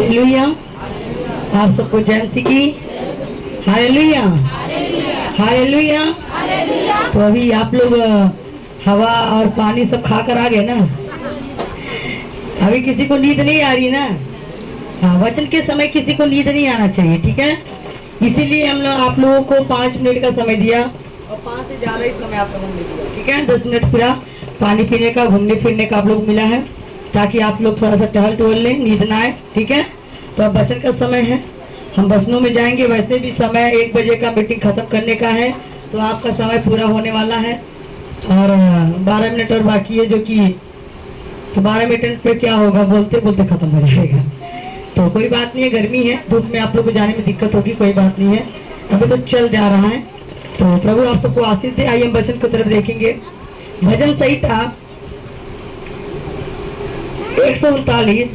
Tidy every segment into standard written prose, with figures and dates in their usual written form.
Hallelujah. आप सबको जय मसीह की हालेलुया हालेलुया। तो अभी आप लोग हवा और पानी सब खा कर आ गए ना। अभी किसी को नींद नहीं आ रही ना। हाँ, वचन के समय किसी को नींद नहीं आना चाहिए, ठीक है। इसीलिए हम लोग आप लोगों को 5 मिनट का समय दिया और 5 से ज्यादा ही समय आप लोगों ने दिया, ठीक है। 10 मिनट पूरा पानी पीने का, घूमने फिरने का आप लोग मिला है, ताकि आप लोग थोड़ा सा टहल टहल लें, नींद ना आए, ठीक है। तो अब वचन का समय है, हम वचनों में जाएंगे। वैसे भी समय 1 बजे का मीटिंग खत्म करने का है, तो आपका समय पूरा होने वाला है और 12 मिनट और बाकी है, जो कि 12 मिनट पे क्या होगा, बोलते बोलते खत्म हो जाएगा। तो कोई बात नहीं है, गर्मी है, धूप में आप लोग को जाने में दिक्कत होगी, कोई बात नहीं है, अभी तो चल जा रहा है। तो प्रभु आप सबको आशीष दे। आइए हम वचन की तरफ देखेंगे। भजन संहिता 139,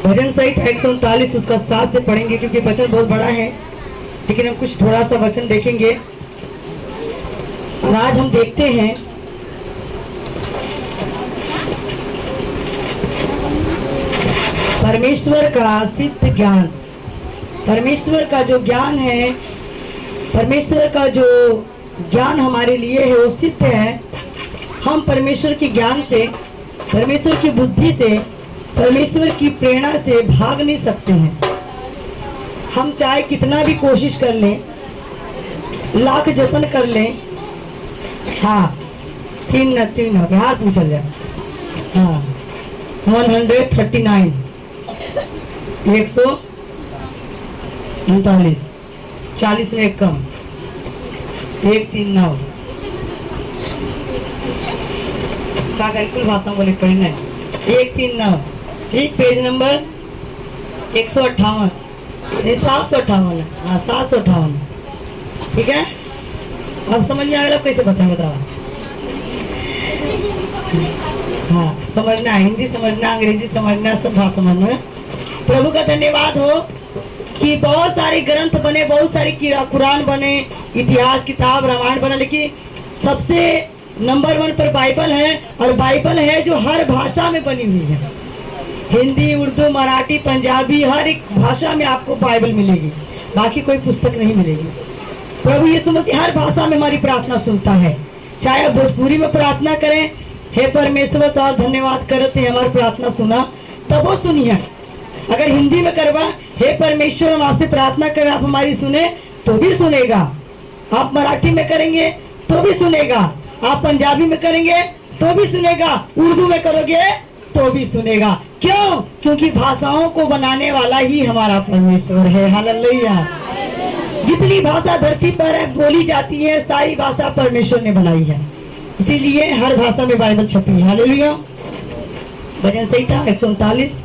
भजन संहिता 139 उसका 7 से पढ़ेंगे, क्योंकि वचन बहुत बड़ा है, लेकिन हम कुछ थोड़ा सा वचन देखेंगे। और आज हम देखते हैं परमेश्वर का सिद्ध ज्ञान। परमेश्वर का जो ज्ञान है, परमेश्वर का जो ज्ञान हमारे लिए है वो सिद्ध है। हम परमेश्वर के ज्ञान से, परमेश्वर की बुद्धि से, परमेश्वर की प्रेरणा से भाग नहीं सकते हैं। हम चाहे कितना भी कोशिश कर लें, लाख जतन कर लें। हाँ, तीन हाथ में चल जाए। हाँ, 139 139 40 में एक कम, 139 का कुल भाषा बोले पढ़ना है। 139 ठीक, पेज नंबर 158, 758 है। हाँ, 758, ठीक है। अब समझ में आएगा कैसे बताओ। हाँ, समझना, हिंदी समझना, अंग्रेजी समझना, सब भाषा समझना। प्रभु का धन्यवाद हो कि बहुत सारे ग्रंथ बने, बहुत सारे कुरान बने, इतिहास किताब, रामायण बना, लेकिन सबसे नंबर 1 पर बाइबल है। और बाइबल है जो हर भाषा में बनी हुई है, हिंदी, उर्दू, मराठी, पंजाबी, हर एक भाषा में आपको बाइबल मिलेगी, बाकी कोई पुस्तक नहीं मिलेगी। प्रभु यीशु मसीह हर भाषा में हमारी प्रार्थना सुनता है। चाहे भोजपुरी में प्रार्थना करें, हे परमेश्वर तो आप धन्यवाद करते हैं, हमारी प्रार्थना सुना, तब वो सुनी है। अगर हिंदी में करवा, हे परमेश्वर हम आपसे प्रार्थना करें, आप हमारी सुने, तो भी सुनेगा। आप मराठी में करेंगे तो भी सुनेगा, आप पंजाबी में करेंगे तो भी सुनेगा, उर्दू में करोगे तो भी सुनेगा। क्यों? क्योंकि भाषाओं को बनाने वाला ही हमारा परमेश्वर है। हालेलुया। जितनी भाषा धरती पर है, बोली जाती है, सारी भाषा परमेश्वर ने बनाई है, इसीलिए हर भाषा में बाइबल छपी है। हालेलुया। भजन संहिता 139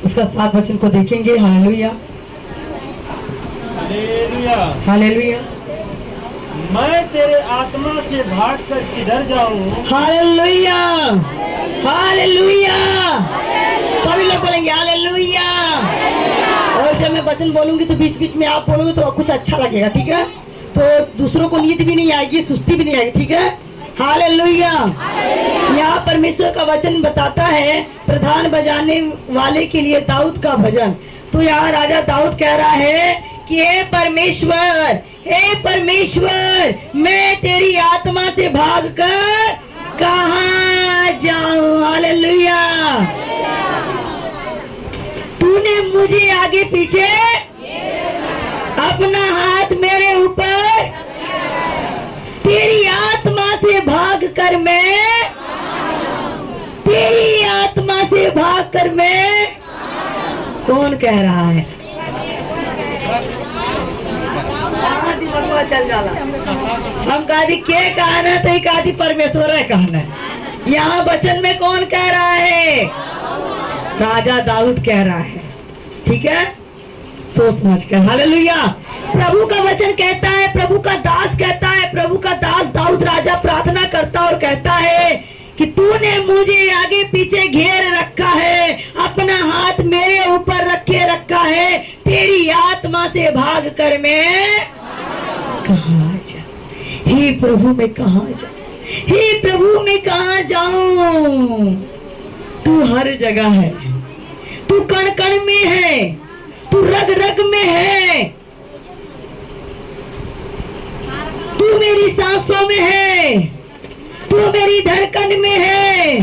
उसका 7 वचन को देखेंगे। Hallelujah hallelujah. मैं तेरे आत्मा से भाग कर किधर जाऊं? Hallelujah hallelujah. सभी लोग बोलेंगे हालेलुया। और जब मैं वचन बोलूंगी तो बीच बीच में आप बोलोगे तो कुछ अच्छा लगेगा, ठीक है। तो दूसरों को नींद भी नहीं आएगी, सुस्ती भी नहीं आएगी, ठीक है। हालेलुया। यहाँ परमेश्वर का वचन बताता है प्रधान बजाने वाले के लिए दाऊद का भजन। तो यहाँ राजा दाऊद कह रहा है कि हे परमेश्वर, हे परमेश्वर, मैं तेरी आत्मा से भागकर कहाँ जाऊं। हालेलुया। तूने मुझे आगे पीछे अपना हाथ मेरे ऊपर, तेरी आत्मा से भागकर मैं, तेरी आत्मा से भागकर मैं, कौन कह रहा है? चल जाला हम कहा के कहना तो कहा परमेश्वर है कहना। यहाँ वचन में कौन कह रहा है? राजा दाऊद कह रहा है, ठीक है, सोच समझ कर। हालेलुया। प्रभु का वचन कहता है, प्रभु का दास कहता है, प्रभु का दास दाऊद राजा प्रार्थना करता और कहता है कि तूने मुझे आगे पीछे घेर रखा है, अपना हाथ मेरे ऊपर रखे रखा है, तेरी आत्मा से भाग कर मैं कहाँ जाऊं? हे प्रभु मैं कहाँ जाऊं? हे प्रभु मैं कहाँ जाऊं? तू हर जगह है, तू कण कण में है, तू रग रग में है, तू मेरी सांसों में है, तू मेरी धड़कन में है,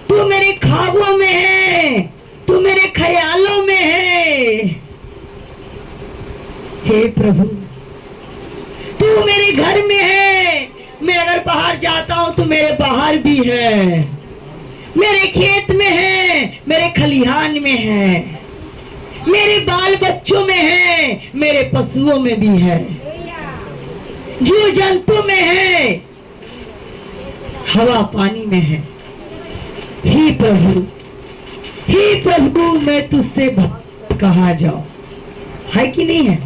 तू मेरे ख्वाबों में है, तू मेरे ख्यालों में है। हे प्रभु, तू मेरे घर में है, मैं अगर बाहर जाता हूं तो मेरे बाहर भी है, मेरे खेत में है, मेरे खलिहान में है, मेरे बाल बच्चों में है, मेरे पशुओं में भी है, जीव जंतु में है, हवा पानी में है। हे प्रभु, हे प्रभु, मैं तुझसे कहाँ जाऊं? है कि नहीं है?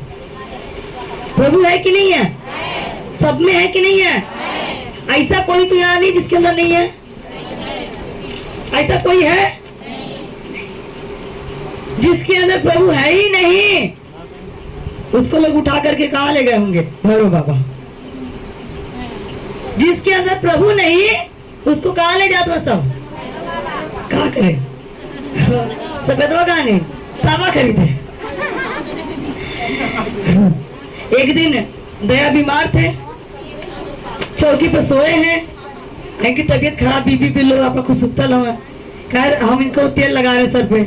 प्रभु है कि नहीं है? सब में है कि नहीं है? ऐसा कोई तो यहाँ नहीं जिसके अंदर नहीं है? ऐसा कोई है जिसके अंदर प्रभु है ही नहीं? उसको लोग उठा करके कहाँ ले गए होंगे? भैरव बाबा। जिसके अंदर प्रभु नहीं, उसको कहाँ ले जाते हो सब? कहाँ करे? सफेदवा कहाँ नहीं? तावा खरीदे। एक दिन दया बीमार थे, चौकी पर सोए हैं, इनकी तबीयत खराब, बीबी भी लोग आपका खुद सुतल हुआ। कह हम इनको तेल लगा रहे सर पे,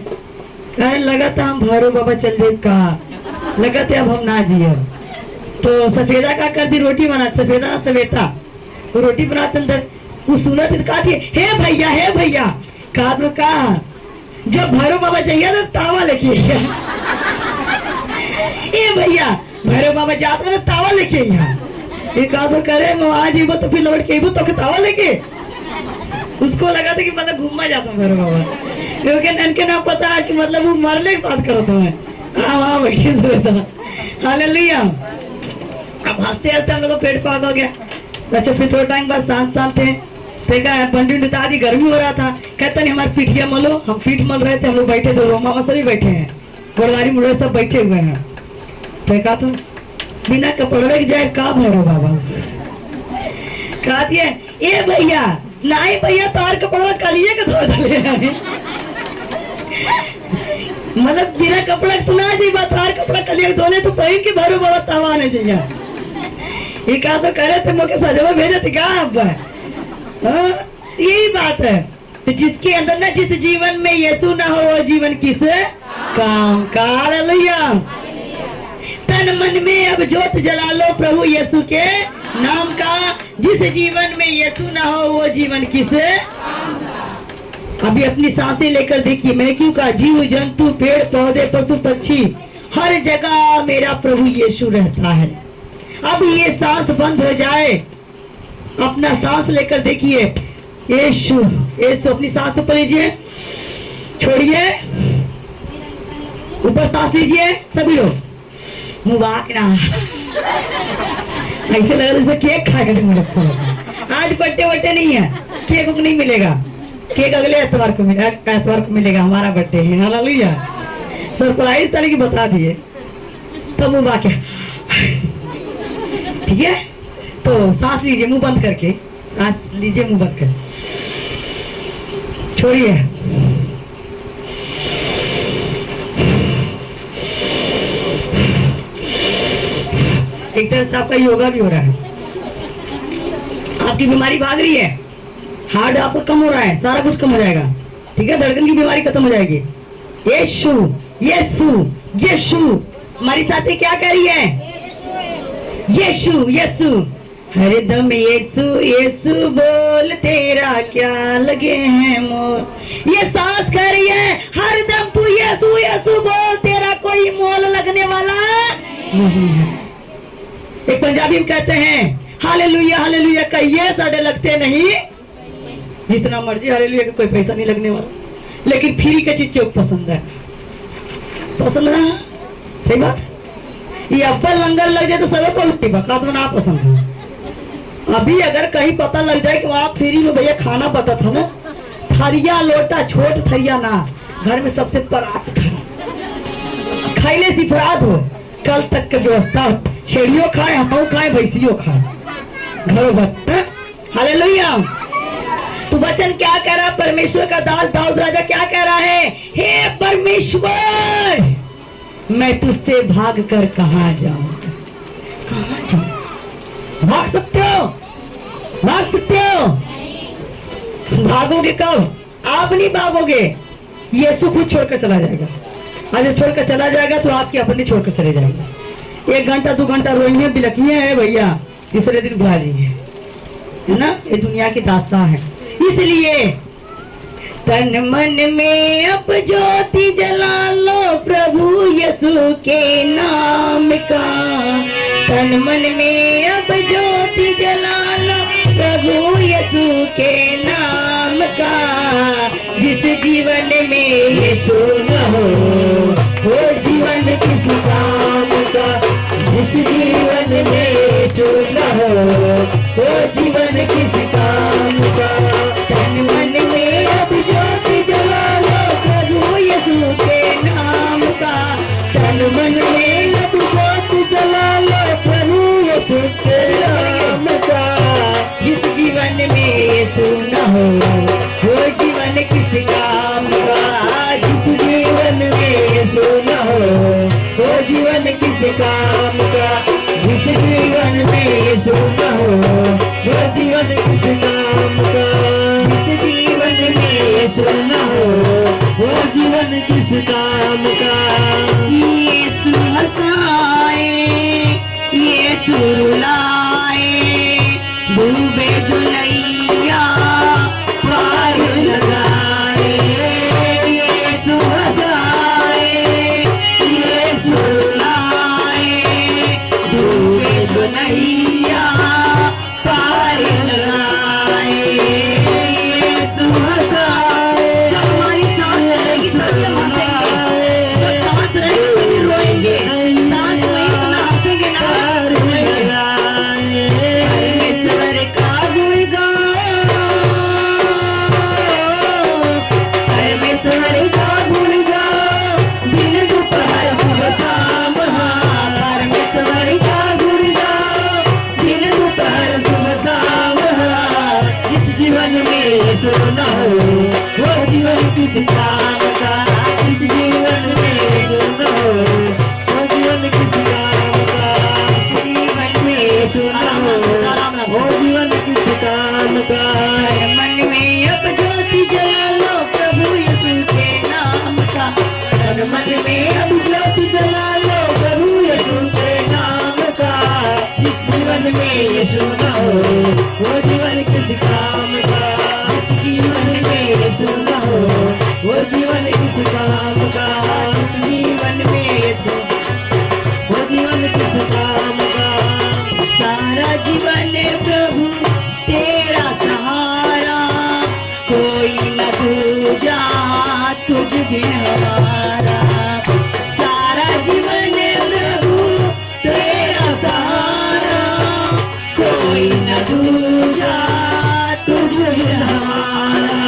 कह लगा था हम भैरव बाबा चल जाए, कहा लगा थे अब हम ना जिए। तो सफेदा का कर दी, रोटी बना, सफेदा ना सवेता, वो रोटी बनाते अंदर वो सुना थी, कहा थी हे भैया, हे भैया, कहा तो कहा जब भैरव बाबा चाहिए तो तावा लेके ए भैया, भैरव बाबा जाते ना तावा लेके एक तो करे मैं आज ही तो फिर लौट के तो तावा लेके। उसको लगा था कि मतलब घूमना जाता हूँ भैरव बाबा, क्योंकि इनके ना पता है कि मतलब वो मरने की बात करो तुम्हें। हाँ बैठे हालेलुया। अब हंसते हंसते हम लोग को पेट पाक हो गया। अच्छा फिर थोड़ा टाइम बाद शांत थे, देखा बंडी उतार दी, गर्मी हो रहा था, कहता नहीं हमारे पीठिया मलो। हम पीठ मल रहे थे, हम लोग बैठे थे, मामा सभी बैठे हैं, गोरदारी मुड़े सब बैठे हुए हैं। देखा तो बिना कपड़े के जाए का भैरव बाबा कहा दिया ए भैया, नहीं भैया तार कपड़ा कलिए के धो डाले मतलब बिना कपड़ा तू ना जी बात, तार कपड़ा कलिए के धोले तो पहन के भैरव बाबा तावा आने चाहिए। ये कहा तो करे थे मुझे सजवा भेजे थे क्या अब? यही बात है, तो जिसके अंदर ना, जिस जीवन में यीशु ना हो वो जीवन किस काम का? हालेलुया। तन मन में अब जोत जला लो प्रभु यीशु के नाम का। जिस जीवन में यीशु ना हो वो जीवन किस? अभी अपनी सांसें लेकर देखिए, मैंने क्यों कहा जीव जंतु पेड़ पौधे पशु पक्षी हर जगह मेरा प्रभु यीशु रहता है। अब ये सांस बंद हो जाए, अपना सांस लेकर देखिए, यीशु यीशु अपनी सांस ऊपर लीजिए, छोड़िए, ऊपर सांस लीजिए सभी लोग, मुबारक ना ऐसे लग रहा जैसे केक खाएगा। आज बर्थडे वर्डे नहीं है, केक नहीं मिलेगा, केक अगले एतवार को मिलेगा, हमारा बर्थडे है। हालेलुया। सरप्राइज तरह की बता दिए तो मुबारक, ठीक है। तो सांस लीजिए मुंह बंद करके, सांस लीजिए मुंह बंद कर, छोड़िए, एक तरह से आपका योगा भी हो रहा है, आपकी बीमारी भाग रही है, हार्ट आपका कम हो रहा है, सारा कुछ कम हो जाएगा, ठीक है। धड़कन की बीमारी खत्म हो जाएगी। यीशु यीशु यीशु, हमारी साथी क्या कह रही है? यीशु यीशु, हरदम यीशु यीशु बोल, तेरा क्या लगे हैं मोल। ये सांस कह रही है हरदम तू यीशु यीशु बोल, तेरा कोई मोल लगने वाला नहीं है। एक पंजाबी में कहते हैं हालेलुया हालेलुया कहिए साढ़े लगते नहीं, जितना मर्जी हालेलुया का कोई पैसा नहीं लगने वाला, लेकिन फ्री का चीज क्यों पसंद है? पसंद है, सही बात। ये अब्बल लंगर लग जाए तो सबको बका तो ना पसंद है। अभी अगर कहीं पता लग जाए कि वहाँ फ्री में भैया खाना पता था ना, थरिया लोटा छोट थरिया ना, घर में सबसे परात खैले सिफरात हो, कल तक की व्यवस्था, छेड़ियों खाए, हम खाए, भैंसियों खाए, घरों भर। हालेलुया। तो वचन क्या कह रहा है? परमेश्वर का दास दाऊद राजा क्या कह रहा है? हे परमेश्वर, मैं तुझसे भाग कर कहाँ जाऊं? कहाँ जाऊं? भाग सकते हो? भाग सकते हो? भागोगे कब? आप नहीं भागोगे, यीशु खुद छोड़कर चला जाएगा। आज छोड़कर चला जाएगा तो आपकी अपनी छोड़कर चले जाएगा। 1 घंटा 2 घंटा रोइए बिलखिए है भैया, तीसरे दिन बुला लीजिए, है ना? ये दुनिया की दास्तां है। इसलिए तन मन में अब ज्योति जला लो प्रभु यीशु के नाम का। तन मन में अब ज्योति जला लो प्रभु यीशु के नाम का। जिस जीवन में यीशु न हो वो जीवन किस काम का। जिस जीवन में यीशु न हो वो जीवन किस काम का। तन मन में अब ज्योति जला लो प्रभु यीशु के नाम का। तन मन में अब ज्योति जला लो प्रभु यीशु के नाम का। जिस जीवन में यीशु न हो वो जीवन किस काम का। जिस जीवन में यीशु न हो वो जीवन किस काम का। जिस जीवन में यीशु न हो वो जीवन किस काम का। जिस जीवन में यीशु न हो वो जीवन किस काम का। यीशु हंसाए, यीशु रुलाए, डूबे जो नैया पार लगाए। यीशु हंसाए, यीशु रुलाए, डूबे जो नैया पार लगाए। यीशु हंसाए, जब हमारी सांस रहेगी तब हम हंसेंगे, जब सांस रहेगी तभी रोएंगे, सांस नहीं तो ना हंसेंगे ना रोएंगे। परमेश्वर का गुणगान, परमेश्वर का गुणगान, दिन दोपहर सुबह शाम। हाँ, परमेश्वर का गुणगान, दिन दोपहर सुबह शाम। हाँ, जिस जीवन में यीशु न हो वो जीवन किस काम का। जिस जीवन में यीशु न हो वो जीवन किस काम का। जिस जीवन में यीशु न हो वो जीवन किस काम का। मन में अब ज्योति जला लो प्रभु यीशु के नाम का। मन में अब ज्योति जला लो प्रभु यीशु के नाम का। जिस जीवन में यीशु न हो वो जीवन किस काम का। जिस जीवन में यीशु न हो वो जीवन किस काम का। जिस जीवन में यीशु वो जीवन किस काम का। सारा जीवन प्रभु तेरा सहारा, कोई न दूजा तुझ बिन हमारा। सारा जीवन प्रभु तेरा सहारा, कोई न दूजा तुझ बिन हमारा।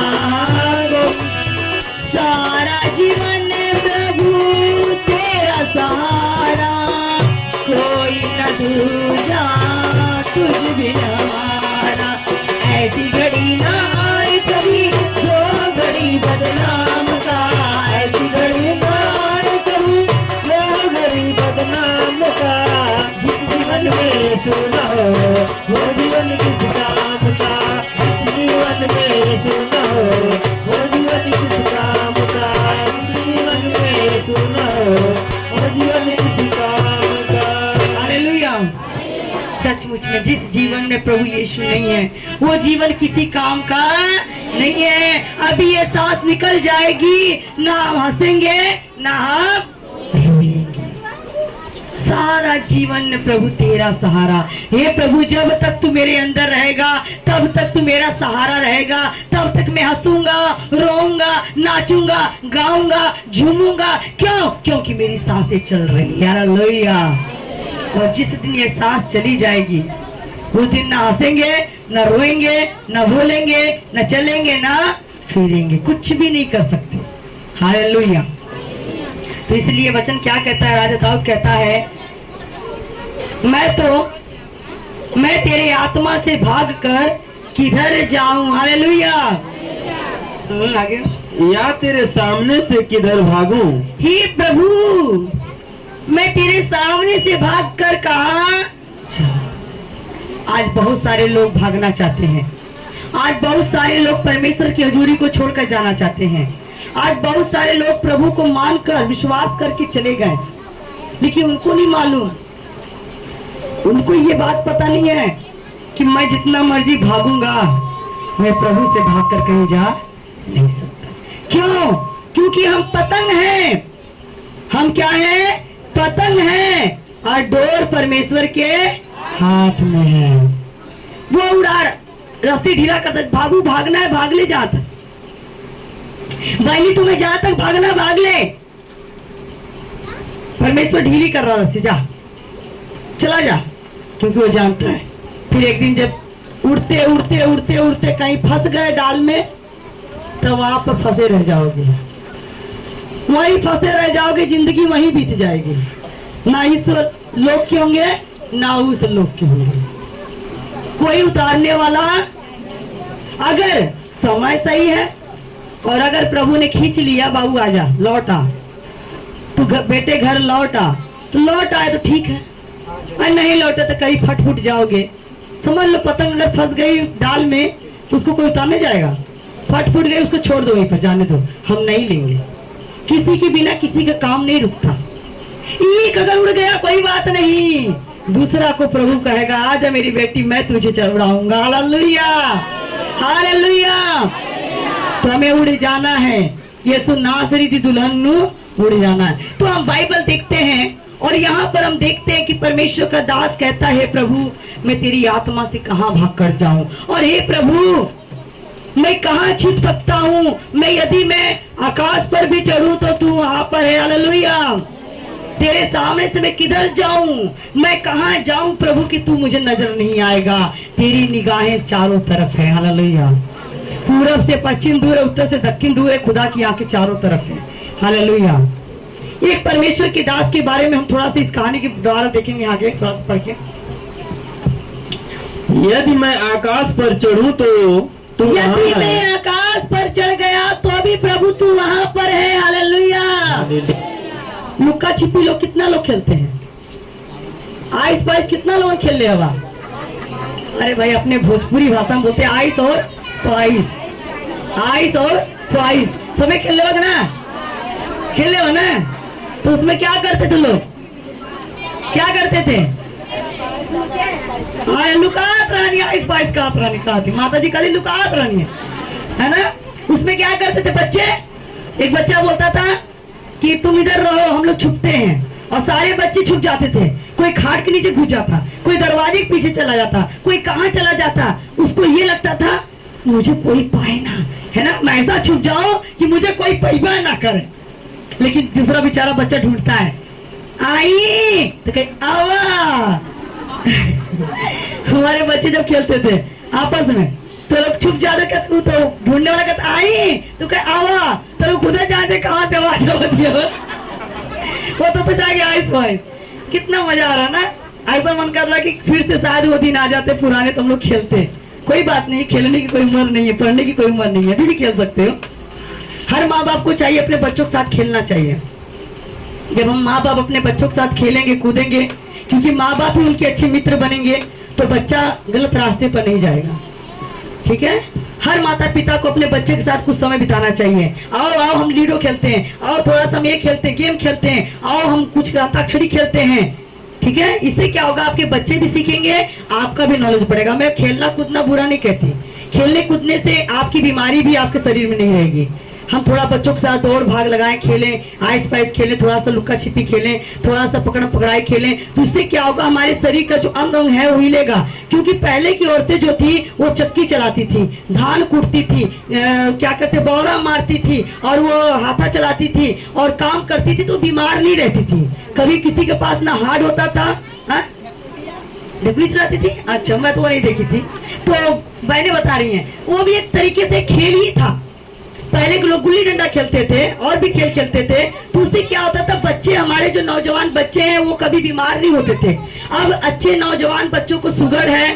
सारा जीवन प्रभु तेरा सहारा, कोई न दूजा तुझ बिन हमारा। ऐसी घड़ी ना आए कभी जो घड़ी बदनाम का। ऐसी घड़ी ना आए कभी जो घड़ी बदनाम का। जिस जीवन में यीशु न हो वो जीवन किस काम का। जिस जीवन में यीशु न हो वो जीवन किस काम का। जिस जीवन में यीशु न हो वो जीवन किस काम का। हालेलुया। सचमुच में जिस जीवन में प्रभु यीशु नहीं है वो जीवन किसी काम का नहीं है। अभी ये सांस निकल जाएगी, ना हम हंसेंगे ना हम रोएंगे। सारा जीवन में प्रभु तेरा सहारा। हे प्रभु, जब तक तू मेरे अंदर रहेगा तब तक तू मेरा सहारा रहेगा। तब तक मैं हंसूंगा, रोऊंगा, नाचूंगा, गाऊंगा, झूमूंगा। क्यों? क्योंकि मेरी सांसें चल रही है। हालेलुया। और जिस दिन ये सांस चली जाएगी उस दिन ना हंसेंगे, ना रोएंगे, ना बोलेंगे, ना चलेंगे, ना फिरेंगे, कुछ भी नहीं कर सकते। हालेलुया। तो इसलिए वचन क्या कहता है? राजा दाऊद कहता है, मैं तेरे आत्मा से भाग कर किधर जाऊं, हालेलुया। आगे, या तेरे सामने से किधर भागूं। हे प्रभु मैं तेरे सामने से भागकर कहां। आज बहुत सारे लोग भागना चाहते हैं, आज बहुत सारे लोग परमेश्वर की हजूरी को छोड़कर जाना चाहते हैं, आज बहुत सारे लोग प्रभु को मानकर विश्वास करके चले गए, लेकिन उनको नहीं मालूम, उनको ये बात पता नहीं है कि मैं जितना मर्जी भागूंगा मैं प्रभु से भागकर कहीं जा नहीं सकता। क्यों? क्योंकि हम पतंग हैं। हम क्या हैं? पतंग हैं, और डोर परमेश्वर के हाथ में है। वो उड़ा रस्सी ढीला कर दे, भागू, भागना है भाग ले, जात बहनी तुम्हें जहां तक भागना भाग ले। परमेश्वर ढीली कर रहा रस्सी, जा चला जा, क्योंकि वो जानता है फिर एक दिन जब उड़ते उड़ते उड़ते उड़ते कहीं फंस गए डाल में, तो वहां पर फंसे रह जाओगे, वहीं फंसे रह जाओगे, जिंदगी वहीं बीत जाएगी। ना इस लोग के होंगे ना उस लोग के होंगे, कोई उतारने वाला। अगर समय सही है और अगर प्रभु ने खींच लिया, बाबू आजा लौट आ, तू बेटे घर लौट आ, तो लौट आए तो ठीक है, और नहीं लौटे तो कहीं फट फुट जाओगे। समझ लो पतंग अगर फंस गई डाल में तो उसको कोई उतारने जाएगा, फट फुट गई, उसको छोड़ दो वहीं पर, जाने दो, हम नहीं लेंगे। किसी के बिना किसी का काम नहीं रुकता। एक अगर उड़ गया कोई बात नहीं, दूसरा को प्रभु कहेगा आजा मेरी बेटी मैं तुझे चढ़ाऊंगा। Hallelujah, hallelujah. तो हमें उड़ जाना है, यीशु नासरी दी दुल्हन नु उड़ जाना है। तो हम बाइबल देखते हैं और यहाँ पर हम देखते हैं कि परमेश्वर का दास कहता है प्रभु मैं तेरी आत्मा से कहाँ भाग कर जाऊं, और हे प्रभु मैं कहाँ छिप सकता हूँ, मैं यदि मैं आकाश पर भी चढ़ूं तो तू वहां पर है। हालेलुया। तेरे सामने से मैं किधर जाऊं, मैं कहाँ जाऊं प्रभु कि तू मुझे नजर नहीं आएगा। तेरी निगाहें चारों तरफ है। हालेलुया। पूरब से पश्चिम दूर है, उत्तर से दक्षिण दूर है, खुदा की आंखें चारों तरफ है। हालेलुया। एक परमेश्वर के दास के बारे में हम थोड़ा सा इस कहानी के द्वारा देखेंगे, आगे थोड़ा सा पढ़ के। यदि मैं आकाश पर चढ़ूं तो यदि मैं आकाश पर चढ़ गया तो भी प्रभु तू वहां पर है। हालेलुया। लुक्का छिपी लोग कितना लोग खेलते हैं, आइस पाइस कितना लोग खेल ले होगा। अरे भाई अपने भोजपुरी भाषा में बोलते हैं आइस और ट्वाइस, आइस और ट्वाइस, समय खेल ले ना, खेले हो ना। तो उसमें क्या करते थे लोग, क्या करते थे, लुकात रानी, आइस पाइस का रानी कहा थी माता जी, खाली लुकात रानी है ना। उसमें क्या करते थे बच्चे, एक बच्चा बोलता था कि तुम इधर रहो हम लोग छुपते हैं, और सारे बच्चे छुप जाते थे। कोई खाट के नीचे घुस जाता, कोई दरवाजे के पीछे चला जाता, कोई कहाँ चला जाता। उसको ये लगता था मुझे कोई पाए ना, है ना, मैं ऐसा छुप जाऊं कि मुझे कोई पैबा ना करे। लेकिन दूसरा बेचारा बच्चा ढूंढता है, आई तो कहे आवा। हमारे बच्चे जब खेलते थे आपस में तो लोग छुप जाते, तू तो ढूंढने वाला कहता आई, तो कहे आवा, तो खुदा जाते कहाँ से आवाज होती है, वो तो जाके आइस वाइस। कितना मजा आ रहा ना। ऐसा मन कर रहा कि फिर से शायद वो दिन आ जाते पुराने, तो हम लोग खेलते। कोई बात नहीं, खेलने की कोई उम्र नहीं है, पढ़ने की कोई उम्र नहीं है, अभी भी खेल सकते हो। हर माँ बाप को चाहिए अपने बच्चों के साथ खेलना चाहिए। जब हम माँ बाप अपने बच्चों के साथ खेलेंगे कूदेंगे, क्योंकि माँ बाप ही उनके अच्छे मित्र बनेंगे, तो बच्चा गलत रास्ते पर नहीं जाएगा। ठीक है। हर माता पिता को अपने बच्चे के साथ कुछ समय बिताना चाहिए। आओ आओ हम लूडो खेलते हैं, आओ थोड़ा सा हम ये खेलते हैं, गेम खेलते हैं, आओ हम कुछ अंताक्षरी खेलते हैं। ठीक है। इससे क्या होगा, आपके बच्चे भी सीखेंगे, आपका भी नॉलेज बढ़ेगा। मैं खेलना कूदना बुरा नहीं कहती, खेलने कूदने से आपकी बीमारी भी आपके शरीर में नहीं रहेगी। हम थोड़ा बच्चों के साथ दौड़ भाग लगाएं, खेलें, आइस पाइस खेलें, थोड़ा सा लुक्का छिपी खेलें, थोड़ा सा पकड़म पकड़ाई खेलें, तो इससे क्या होगा, हमारे शरीर का जो अंग अंग है वो हिलेगा। क्योंकि पहले की औरतें जो थी वो चक्की चलाती थी, धान कूटती थी, क्या कहते बौरा मारती थी, और वो हाथा चलाती थी और काम करती थी, तो बीमार नहीं रहती थी। कभी किसी के पास ना हार्ड होता था। डिबली चलाती थी, अच्छा मैं तो वो नहीं देखी थी। तो बहनें बता रही हैं, वो भी एक तरीके से खेल ही था। पहले के लोग गुल्ली डंडा खेलते थे और भी खेल खेलते थे, तो उससे क्या होता था, बच्चे हमारे जो नौजवान बच्चे हैं वो कभी बीमार नहीं होते थे। अब अच्छे नौजवान बच्चों को शुगर है,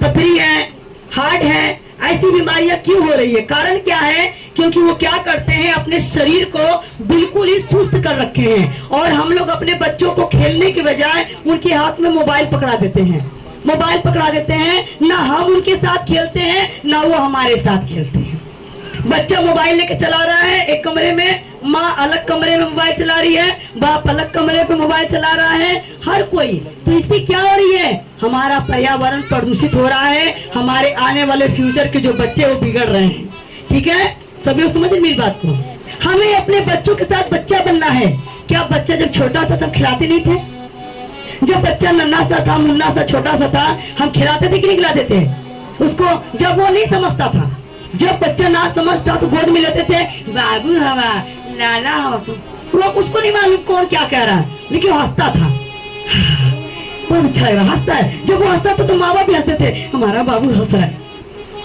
पथरी है, हार्ट है, ऐसी बीमारियां क्यों हो रही है? कारण क्या है? क्योंकि वो क्या करते हैं, अपने शरीर को बिल्कुल ही सुस्त कर रखे हैं। और हम लोग अपने बच्चों को खेलने के बजाय उनके हाथ में मोबाइल पकड़ा देते हैं, मोबाइल पकड़ा देते हैं। ना हम उनके साथ खेलते हैं, ना वो हमारे साथ खेलते हैं। बच्चा मोबाइल लेके चला रहा है एक कमरे में, माँ अलग कमरे में मोबाइल चला रही है, बाप अलग कमरे पे मोबाइल चला रहा है, हर कोई। तो इससे क्या हो रही है? हमारा पर्यावरण प्रदूषित हो रहा है, हमारे आने वाले फ्यूचर के जो बच्चे वो बिगड़ रहे हैं। ठीक है, सभी लोग समझ मेरी बात को। हमें अपने बच्चों के साथ बच्चा बनना है। क्या बच्चा जब छोटा था तब खिलाते नहीं थे? जब बच्चा नन्हा सा था, मुन्ना सा, छोटा सा था, हम खिलाते थे कि नहीं खिलाते थे उसको? जब वो नहीं समझता था, जब बच्चा ना समझता तो गोद में लेते थे, बाबू हवा, लाला हवा। वो उसको नहीं मालूम कौन क्या कह रहा है, लेकिन वो हंसता था। बहुत अच्छा लग रहा, हंसता है। जब वो हंसता था तो माँ बाप भी हंसते थे, हमारा बाबू हंस रहा है।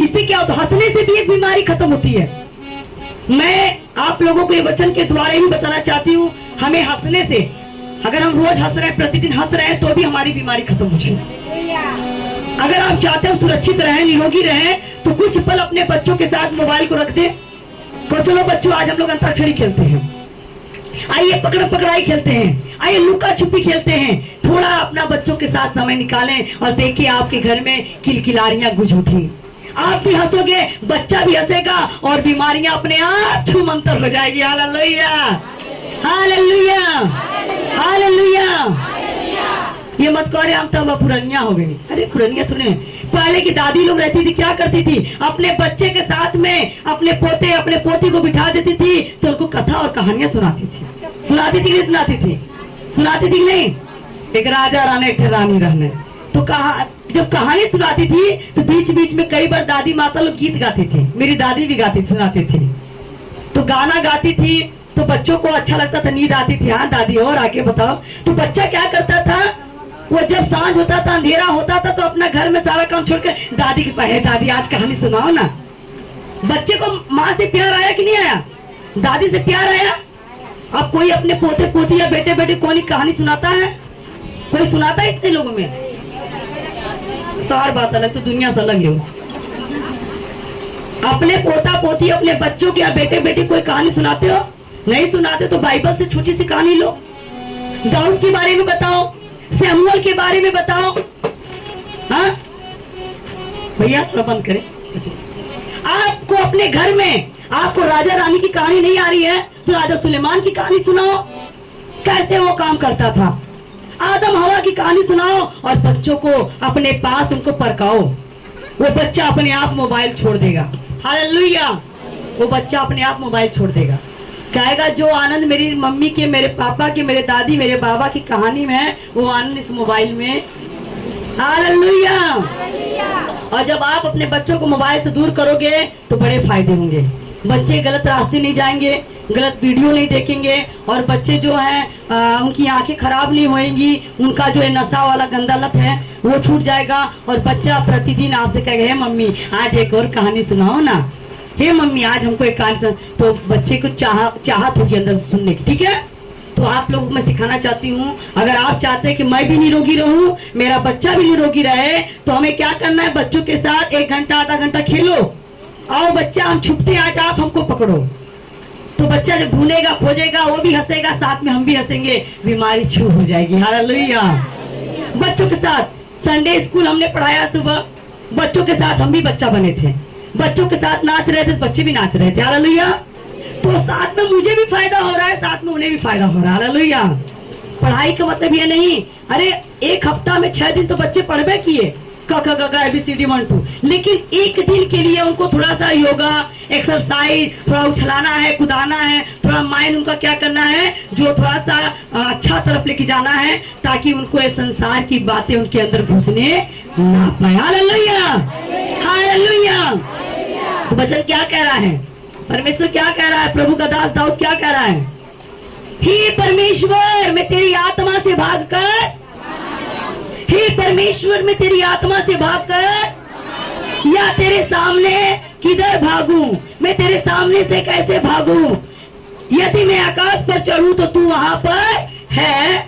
इससे क्या होता? हंसने से भी एक बीमारी खत्म होती है। मैं आप लोगों को ये वचन के द्वारा ही बताना चाहती हूँ, हमें हंसने से, अगर हम रोज हंस रहे हैं, प्रतिदिन हंस रहे हैं, तो भी हमारी बीमारी खत्म हो जाएगी। अगर आप चाहते हो सुरक्षित रहें, निरोगी रहें, तो कुछ पल अपने बच्चों के साथ मोबाइल को रख दे। तो चलो बच्चों, आज हम लोग अंताक्षरी खेलते हैं, आइए पकड़ पकड़ाई खेलते हैं, आइए लुका छुपी खेलते हैं। थोड़ा अपना बच्चों के साथ समय निकालें और देखिए आपके घर में किलकिलारियां गूंज उठी। आप भी हंसोगे, बच्चा भी हंसेगा और बीमारियां अपने आप छू मंतर हो जाएगी। Hallelujah, hallelujah, hallelujah. ये मत कहो हम तो पुरानिया हो गई। अरे पुरानिया तो नहीं, पहले की दादी लोग रहती थी, क्या करती थी? अपने बच्चे के साथ में अपने पोते अपने पोती को बिठा देती थी, तो उनको कथा और कहानियां सुनाती थी। सुनाती थी नहीं सुनाती थी? सुनाती थी नहीं? एक राजा रहने, एक रानी रहने, तो जब कहानी सुनाती थी तो बीच बीच में कई बार दादी माता लोग गीत गाती थी। मेरी दादी भी गाती सुनाती थी, तो गाना गाती थी तो बच्चों को अच्छा लगता था, नींद आती थी। हाँ दादी, और आगे बताओ। तो बच्चा क्या करता था, वो जब सांझ होता था, अंधेरा होता था, तो अपना घर में सारा काम छोड़कर दादी के पास, दादी आज कहानी सुनाओ ना। बच्चे को माँ से प्यार आया कि नहीं आया? दादी से प्यार आया? अब कोई अपने पोते पोती या बेटे बेटे कौन कहानी सुनाता है? कोई सुनाता है इतने लोगों में? सार बात अलग, तो दुनिया से अलग है। अपने पोता पोती अपने बच्चों के या बेटे बेटे कोई कहानी सुनाते हो? नहीं सुनाते तो बाइबल से छोटी सी कहानी लो, दाऊद के बारे में बताओ, सैमुअल के बारे में बताओ। हाँ भैया, थोड़ा बंद करें। आपको अपने घर में आपको राजा रानी की कहानी नहीं आ रही है तो राजा सुलेमान की कहानी सुनाओ, कैसे वो काम करता था। आदम हवा की कहानी सुनाओ और बच्चों को अपने पास उनको परकाओ। वो बच्चा अपने आप मोबाइल छोड़ देगा। हालेलुया, वो बच्चा अपने आप मोबाइल छोड़ देगा, कहेगा जो आनंद मेरी मम्मी के, मेरे पापा के, मेरे दादी, मेरे बाबा की कहानी में है, वो आनंद इस मोबाइल में। हालेलुया। और जब आप अपने बच्चों को मोबाइल से दूर करोगे तो बड़े फायदे होंगे। बच्चे गलत रास्ते नहीं जाएंगे, गलत वीडियो नहीं देखेंगे, और बच्चे जो हैं उनकी आंखें खराब नहीं होंगी, उनका जो है नशा वाला गंदा लत है वो छूट जाएगा। और बच्चा प्रतिदिन आपसे कहेगा, हे मम्मी आज एक और कहानी सुनाओ ना, हे मम्मी आज हमको एक कहानी सुन। तो बच्चे को चाहत होगी अंदर से सुनने की। ठीक है, तो आप लोगों को मैं सिखाना चाहती हूँ, अगर आप चाहते हैं कि मैं भी निरोगी रहूं, मेरा बच्चा भी निरोगी रहे, तो हमें क्या करना है? बच्चों के साथ 1 घंटा आधा घंटा खेलो। आओ बच्चा, हम छुपते आज, आप हमको पकड़ो। तो बच्चा जब ढूंढेगा खोजेगा, वो भी हंसेगा, साथ में हम भी हंसेंगे, बीमारी छू हो जाएगी। हालेलुया। बच्चों के साथ संडे स्कूल हमने पढ़ाया सुबह, बच्चों के साथ हम भी बच्चा बने थे, बच्चों के साथ नाच रहे थे, बच्चे भी नाच रहे थे। हालेलुया। तो साथ में मुझे भी फायदा हो रहा है, साथ में उन्हें भी फायदा हो रहा है। हालेलुया। पढ़ाई का मतलब ये नहीं, अरे एक हफ्ता में 6 दिन तो बच्चे पढ़बे किए, क ख ग ABCD 1 2, लेकिन एक दिन के लिए उनको थोड़ा सा योगा, एक्सरसाइज, थोड़ा उछलाना है, कुदाना है, थोड़ा माइंड उनका क्या करना है, जो थोड़ा सा अच्छा तरफ लेके जाना है, ताकि उनको इस संसार की बातें उनके अंदर घुसने ना पाए। Hallelujah, hallelujah. तो वचन क्या कह रहा है? परमेश्वर क्या कह रहा है? प्रभु का दास दाऊद क्या कह रहा है? हे परमेश्वर, मैं तेरी आत्मा से भागकर, हे परमेश्वर मैं तेरी आत्मा से भागकर या तेरे सामने किधर भागूं? मैं तेरे सामने से कैसे भागूं? यदि मैं आकाश पर चढ़ूं तो तू वहां पर है।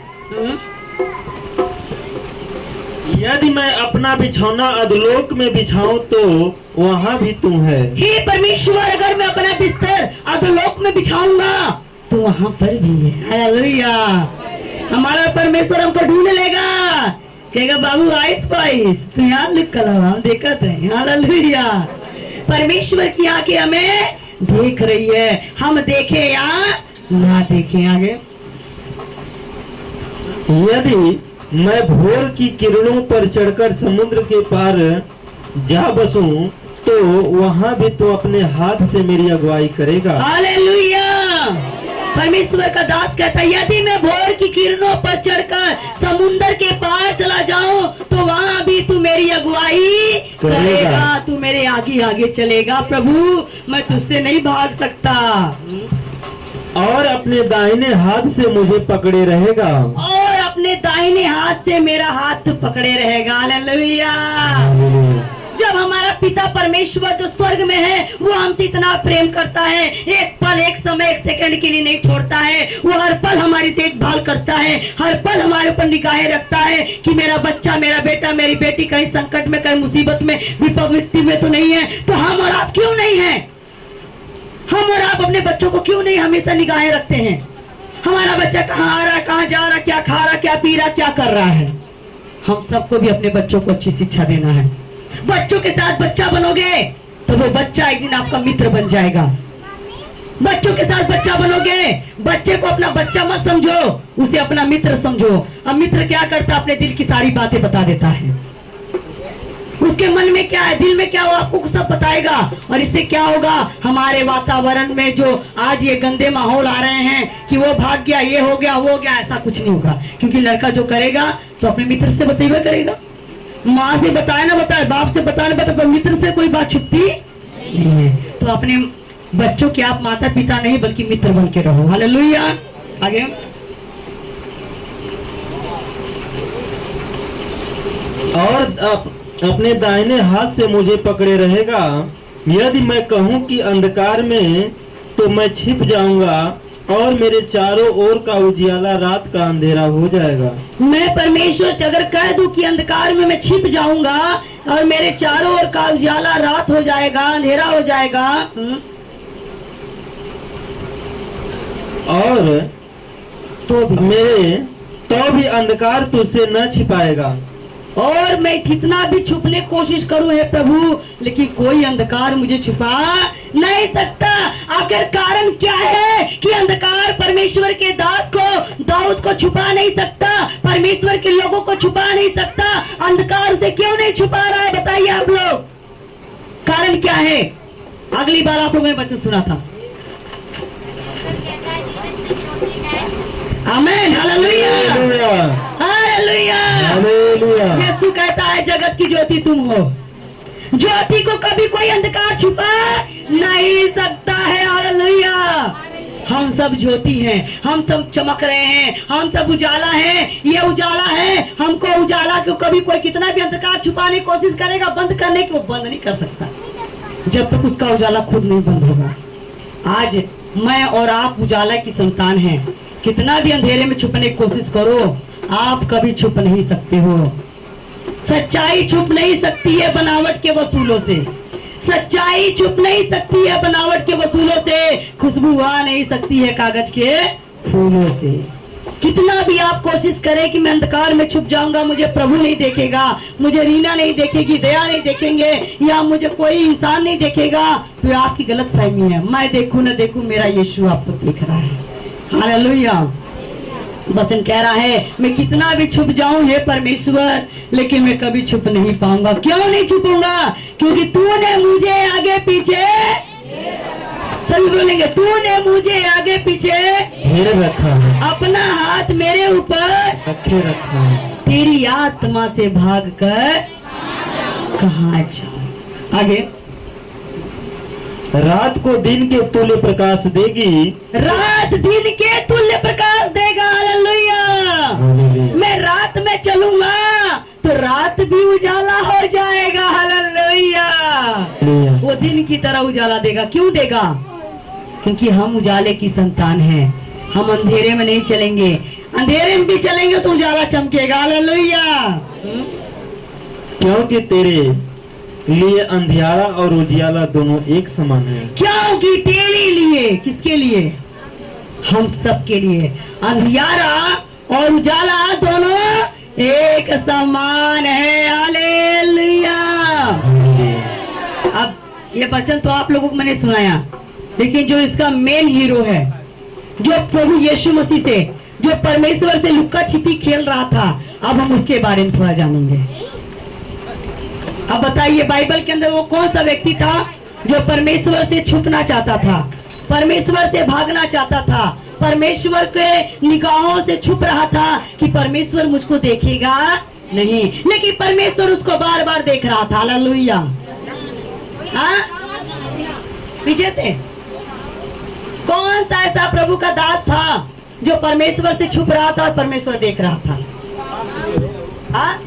यदि मैं अपना बिछौना अधोलोक में बिछाऊं तो वहाँ भी तू है। हे परमेश्वर, अगर मैं अपना बिस्तर अधोलोक में बिछाऊंगा तो वहाँ पर भी है। हालेलुया। हमारा परमेश्वर हमको ढूंढ लेगा, कहेगा बाबू आइस पाइस तू यहाँ निकल, हम देखते हैं। हालेलुया। परमेश्वर की आंखें हमें देख रही है, हम देखे या ना देखे। आगे, यदि मैं भोर की किरणों पर चढ़कर समुद्र के पार जा बसूं तो वहाँ भी तू अपने हाथ से मेरी अगुवाई करेगा। हालेलुया। परमेश्वर का दास कहता है, यदि मैं भोर की किरणों पर चढ़कर समुद्र के पार चला जाऊं तो वहाँ भी तू मेरी अगुवाई करेगा, तू मेरे आगे आगे चलेगा। प्रभु, मैं तुझसे नहीं भाग सकता। और अपने दाहिने हाथ से मुझे पकड़े रहेगा। और अपने दाहिने हाथ से मेरा हाथ पकड़े रहेगा। हालेलुया। जब हमारा पिता परमेश्वर जो स्वर्ग में है वो हमसे इतना प्रेम करता है, एक पल, एक समय, एक सेकंड के लिए नहीं छोड़ता है। वो हर पल हमारी देखभाल करता है, हर पल हमारे ऊपर निगाहें रखता है कि मेरा बच्चा, मेरा बेटा, मेरी बेटी कहीं संकट में, कहीं मुसीबत में, विपत्ति में तो नहीं है। तो हम और आप क्यों नहीं है? हम और आप अपने बच्चों को क्यों नहीं हमेशा निगाहें रखते हैं? हमारा बच्चा कहाँ आ रहा, कहाँ जा रहा, क्या खा रहा, क्या पी रहा, क्या कर रहा है। हम सबको भी अपने बच्चों को अच्छी शिक्षा देना है। बच्चों के साथ बच्चा बनोगे तो वो बच्चा एक दिन आपका मित्र बन जाएगा। बच्चों के साथ बच्चा बनोगे, बच्चे को अपना बच्चा मत समझो, उसे अपना मित्र समझो। अब मित्र क्या करता है? अपने दिल की सारी बातें बता देता है। उसके मन में क्या है, दिल में क्या हो, आपको सब बताएगा। और इससे क्या होगा? हमारे वातावरण में जो आज ये गंदे माहौल आ रहे हैं कि वो भाग गया, ये हो गया, वो हो गया, ऐसा कुछ नहीं होगा। क्योंकि लड़का जो करेगा तो अपने मित्र से बतेगा करेगा। माँ से बताए ना बताए, बाप से बताए ना बताए, मित्र से कोई बात छुपती नहीं है। तो अपने बच्चों के आप माता पिता नहीं बल्कि मित्र बन के रहो। हालेलुया। आगे, और अपने दाहिने हाथ से मुझे पकड़े रहेगा। यदि मैं कहूँ कि अंधकार में तो मैं छिप जाऊंगा और मेरे चारों ओर का उजियाला रात का अंधेरा हो जाएगा। मैं परमेश्वर अगर कह दूं कि अंधकार में मैं छिप जाऊंगा और मेरे चारों ओर का उजाला रात हो जाएगा, अंधेरा हो जाएगा, और तो भी अंधकार तुझसे न छिपाएगा। और मैं कितना भी छुपने कोशिश करूं है प्रभु, लेकिन कोई अंधकार मुझे छुपा नहीं सकता। आखिर कारण क्या है कि अंधकार परमेश्वर के दास को, दाऊद को छुपा नहीं सकता, परमेश्वर के लोगों को छुपा नहीं सकता। अंधकार उसे क्यों नहीं छुपा रहा है? बताइए आप लोग, कारण क्या है? अगली बार आप लोगों ने बच्चों सुना था। आमीन। हालेलुया। हालेलुया। हालेलुया। यीशु कहता है जगत की ज्योति तुम हो। ज्योति को कभी कोई अंधकार छुपा नहीं सकता है। हालेलुया। हम सब ज्योति हैं, हम सब चमक रहे हैं, हम सब उजाला हैं। ये उजाला है, हमको उजाला को कभी कोई कितना भी अंधकार छुपाने की कोशिश करेगा, बंद करने की, वो बंद नहीं कर सकता जब तक उसका उजाला खुद नहीं बंद होगा। आज मैं और आप उजाला की संतान हैं। कितना भी अंधेरे में छुपने की कोशिश करो, आप कभी छुप नहीं सकते हो। सच्चाई छुप नहीं सकती है बनावट के वसूलों से। सच्चाई छुप नहीं सकती है बनावट के वसूलों से। खुशबू आ नहीं सकती है कागज के फूलों से। कितना भी आप कोशिश करें कि मैं अंधकार में छुप जाऊंगा, मुझे प्रभु नहीं देखेगा, मुझे रीना नहीं देखेगी, दया नहीं देखेंगे, या मुझे कोई इंसान नहीं देखेगा, तो आपकी गलत फहमी है। मैं देखूं न देखूं, मेरा यीशु आपको देख रहा है। हालेलुया। वचन कह रहा है मैं कितना भी छुप जाऊं हे परमेश्वर, लेकिन मैं कभी छुप नहीं पाऊंगा। क्यों नहीं छुपूंगा? क्योंकि तूने मुझे आगे पीछे, सभी बोलेंगे, तूने मुझे आगे पीछे घेरे रखा है, अपना हाथ मेरे ऊपर रखे रखा है। तेरी आत्मा से भागकर कहाँ जाऊं? आगे, रात को दिन के तुल्य प्रकाश देगी। रात दिन के तुल्य प्रकाश देगा। हालेलुया। मैं रात में चलूंगा तो रात भी उजाला हो जाएगा। हालेलुया। वो दिन की तरह उजाला देगा। क्यों देगा? क्योंकि हम उजाले की संतान हैं। हम अंधेरे में नहीं चलेंगे, अंधेरे में भी चलेंगे तो उजाला चमकेगा। हालेलुया। क्योंकि तेरे लिए अंधियारा और उजियाला दोनों एक समान है। क्योंकि तेरे लिए, किसके लिए? हम सब के लिए अंधियारा और उजाला दोनों एक समान है। हालेलुया। अब ये वचन तो आप लोगों को मैंने सुनाया, लेकिन जो इसका मेन हीरो है, जो प्रभु यीशु मसीह से, जो परमेश्वर से लुक्का छिपी खेल रहा था, अब हम उसके बारे में थोड़ा जानेंगे। अब बताइए, बाइबल के अंदर वो कौन सा व्यक्ति था जो परमेश्वर से छुपना चाहता था, परमेश्वर से भागना चाहता था, परमेश्वर के निगाहों से छुप रहा था कि परमेश्वर मुझको देखेगा नहीं, लेकिन परमेश्वर उसको बार बार देख रहा था। हालेलुया। हाँ, पीछे से कौन सा ऐसा प्रभु का दास था जो परमेश्वर से छुप रहा था और परमेश्वर देख रहा था? हाँ,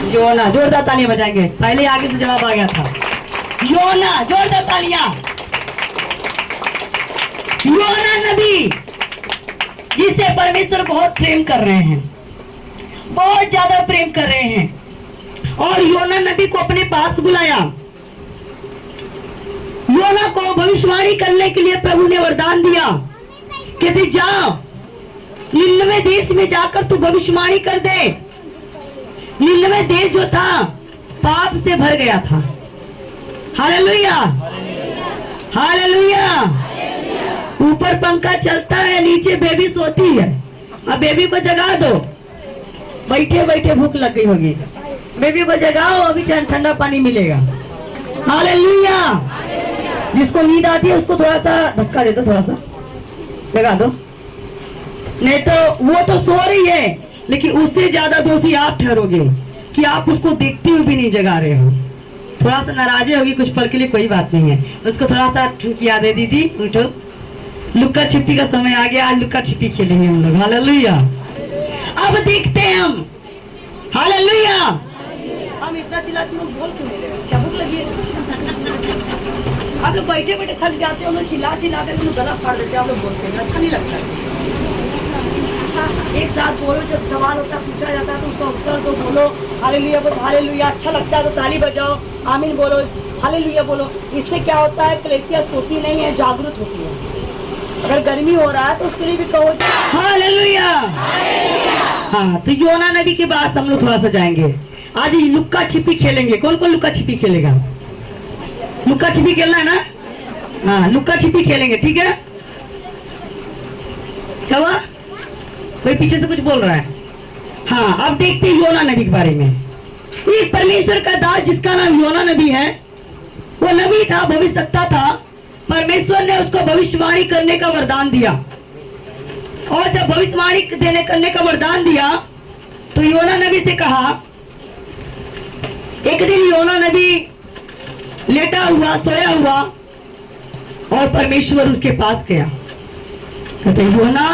योना। जोरदार तालियां बजाएंगे, पहले आगे से जवाब आ गया था। योना, जोरदार तालियां। योना नबी, जिसे परमेश्वर बहुत प्रेम कर रहे हैं, बहुत ज्यादा प्रेम कर रहे हैं, और योना नबी को अपने पास बुलाया। योना को भविष्यवाणी करने के लिए प्रभु ने वरदान दिया, कहते जाओ निन्नवे देश में जाकर तू भविष्यवाणी कर दे। निन्नवे देश जो था पाप से भर गया था। Hallelujah, hallelujah. ऊपर पंखा चलता है, नीचे बेबी सोती है। अब बेबी को जगा दो, बैठे बैठे भूख लग गई होगी, बेबी को जगाओ, अभी ठंडा पानी मिलेगा। हालेलुया। जिसको नींद आती है उसको थोड़ा सा धक्का दे दो, थोड़ा सा जगा दो, नहीं तो वो तो सो रही है, लेकिन उससे ज्यादा दोषी आप ठहरोगे कि आप उसको देखते हुए भी नहीं जगा रहे हो। थोड़ा सा नाराजे होगी कुछ पल के लिए, कोई बात नहीं है, उसको थोड़ा सा ठुकिया दे दीदी, उठो। लुक्का छिपी का समय आ गया, आज लुक्का छिपी खेलेंगे हम लोग। हालेलुया। अब देखते हैं हम। हालेलुया। हम इतना चिल्लाते लोग बोल क्यों नहीं रहे? क्या भूख लगी है? आप लोग बैठे बैठे थक जाते हो, हम लोग चिल्ला चिल्ला कर गला फाड़ देते हैं, आप लोग बोलते हैं, अच्छा नहीं लगता है। एक साथ बोलो, जब सवाल होता है पूछा जाता है तो उसका उत्तर दो, बोलो हालेलुया बोलो, हालेलुया। अच्छा लगता है तो ताली बजाओ, आमीन बोलो, हालेलुया बोलो। इससे क्या होता है, कलीसिया सोती नहीं है, जागरूक होती है। अगर गर्मी हो रहा है तो उसके लिए भी कहो हालेलुया। हाँ, तो योना नबी के बाद हम लोग थोड़ा सा जाएंगे। आज लुक्का छिपी खेलेंगे। कौन कौन लुक्का छिपी खेलेगा? लुक्का छिपी खेलना है ना? हाँ, लुक्का छिपी खेलेंगे, ठीक है। क्या हुआ? कोई पीछे से कुछ बोल रहा है? हाँ, अब देखते हैं योना नबी के बारे में। एक परमेश्वर का दास जिसका नाम योना नबी है, वो नबी था, भविष्यवक्ता था। परमेश्वर ने उसको भविष्यवाणी करने का वरदान दिया, और जब भविष्यवाणी करने का वरदान दिया तो योना नबी से कहा। एक दिन योना नबी लेटा हुआ, सोया हुआ, और परमेश्वर उसके पास गया। कहते योना,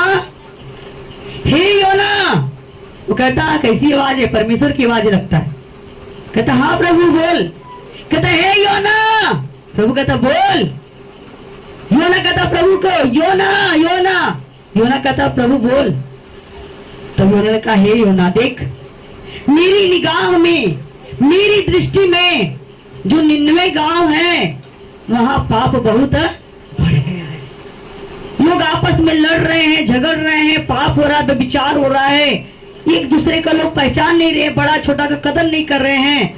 हे योना। वो कहता कैसी आवाज है? परमेश्वर की आवाज लगता है। कहता हाँ प्रभु बोल। कहता हे योना। प्रभु कहता बोल। योना कहता प्रभु को योना योना। योना कहता प्रभु बोल। तो योना ने कहा हे योना, देख मेरी निगाह में, मेरी दृष्टि में जो 99 गांव हैं वहां पाप बहुत बढ़ गया है। लोग आपस में लड़ रहे हैं, झगड़ रहे हैं, पाप हो रहा है, व्यभिचार हो रहा है, एक दूसरे का लोग पहचान नहीं रहे, बड़ा छोटा का कदर नहीं कर रहे हैं।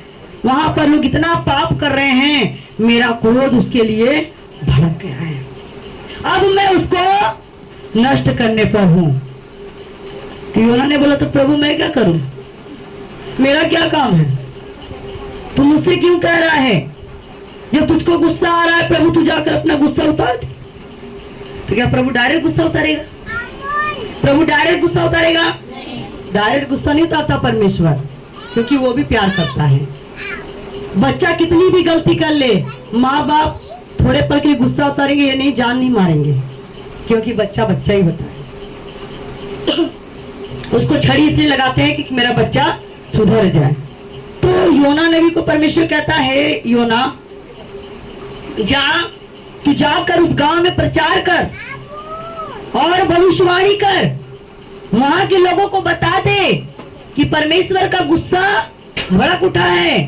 वहां पर लोग इतना पाप कर रहे हैं, मेरा क्रोध उसके लिए भड़क गया है। अब मैं उसको नष्ट करने पर हूं। तो योना ने बोला तो प्रभु मैं क्या करूं, मेरा क्या काम है? तू मुझसे क्यों कह रहा है? जब तुझको गुस्सा आ रहा है प्रभु, तू जाकर अपना गुस्सा उतार दे। तो क्या प्रभु डायरेक्ट गुस्सा उतारेगा? प्रभु डायरेक्ट गुस्सा उतारेगा? डायरेक्ट गुस्सा नहीं उतारता परमेश्वर, क्योंकि वो भी प्यार करता है। बच्चा कितनी भी गलती कर ले, माँ बाप थोड़े पल के गुस्सा उतारेंगे, ये नहीं, जान नहीं मारेंगे, क्योंकि बच्चा बच्चा ही होता है। उसको छड़ी इसलिए लगाते हैं कि मेरा बच्चा सुधर जाए। तो योना नबी को परमेश्वर कहता है योना जा, तू जाकर उस गांव में प्रचार कर और भविष्यवाणी कर, वहां के लोगों को बता दे कि परमेश्वर का गुस्सा भड़क उठा है,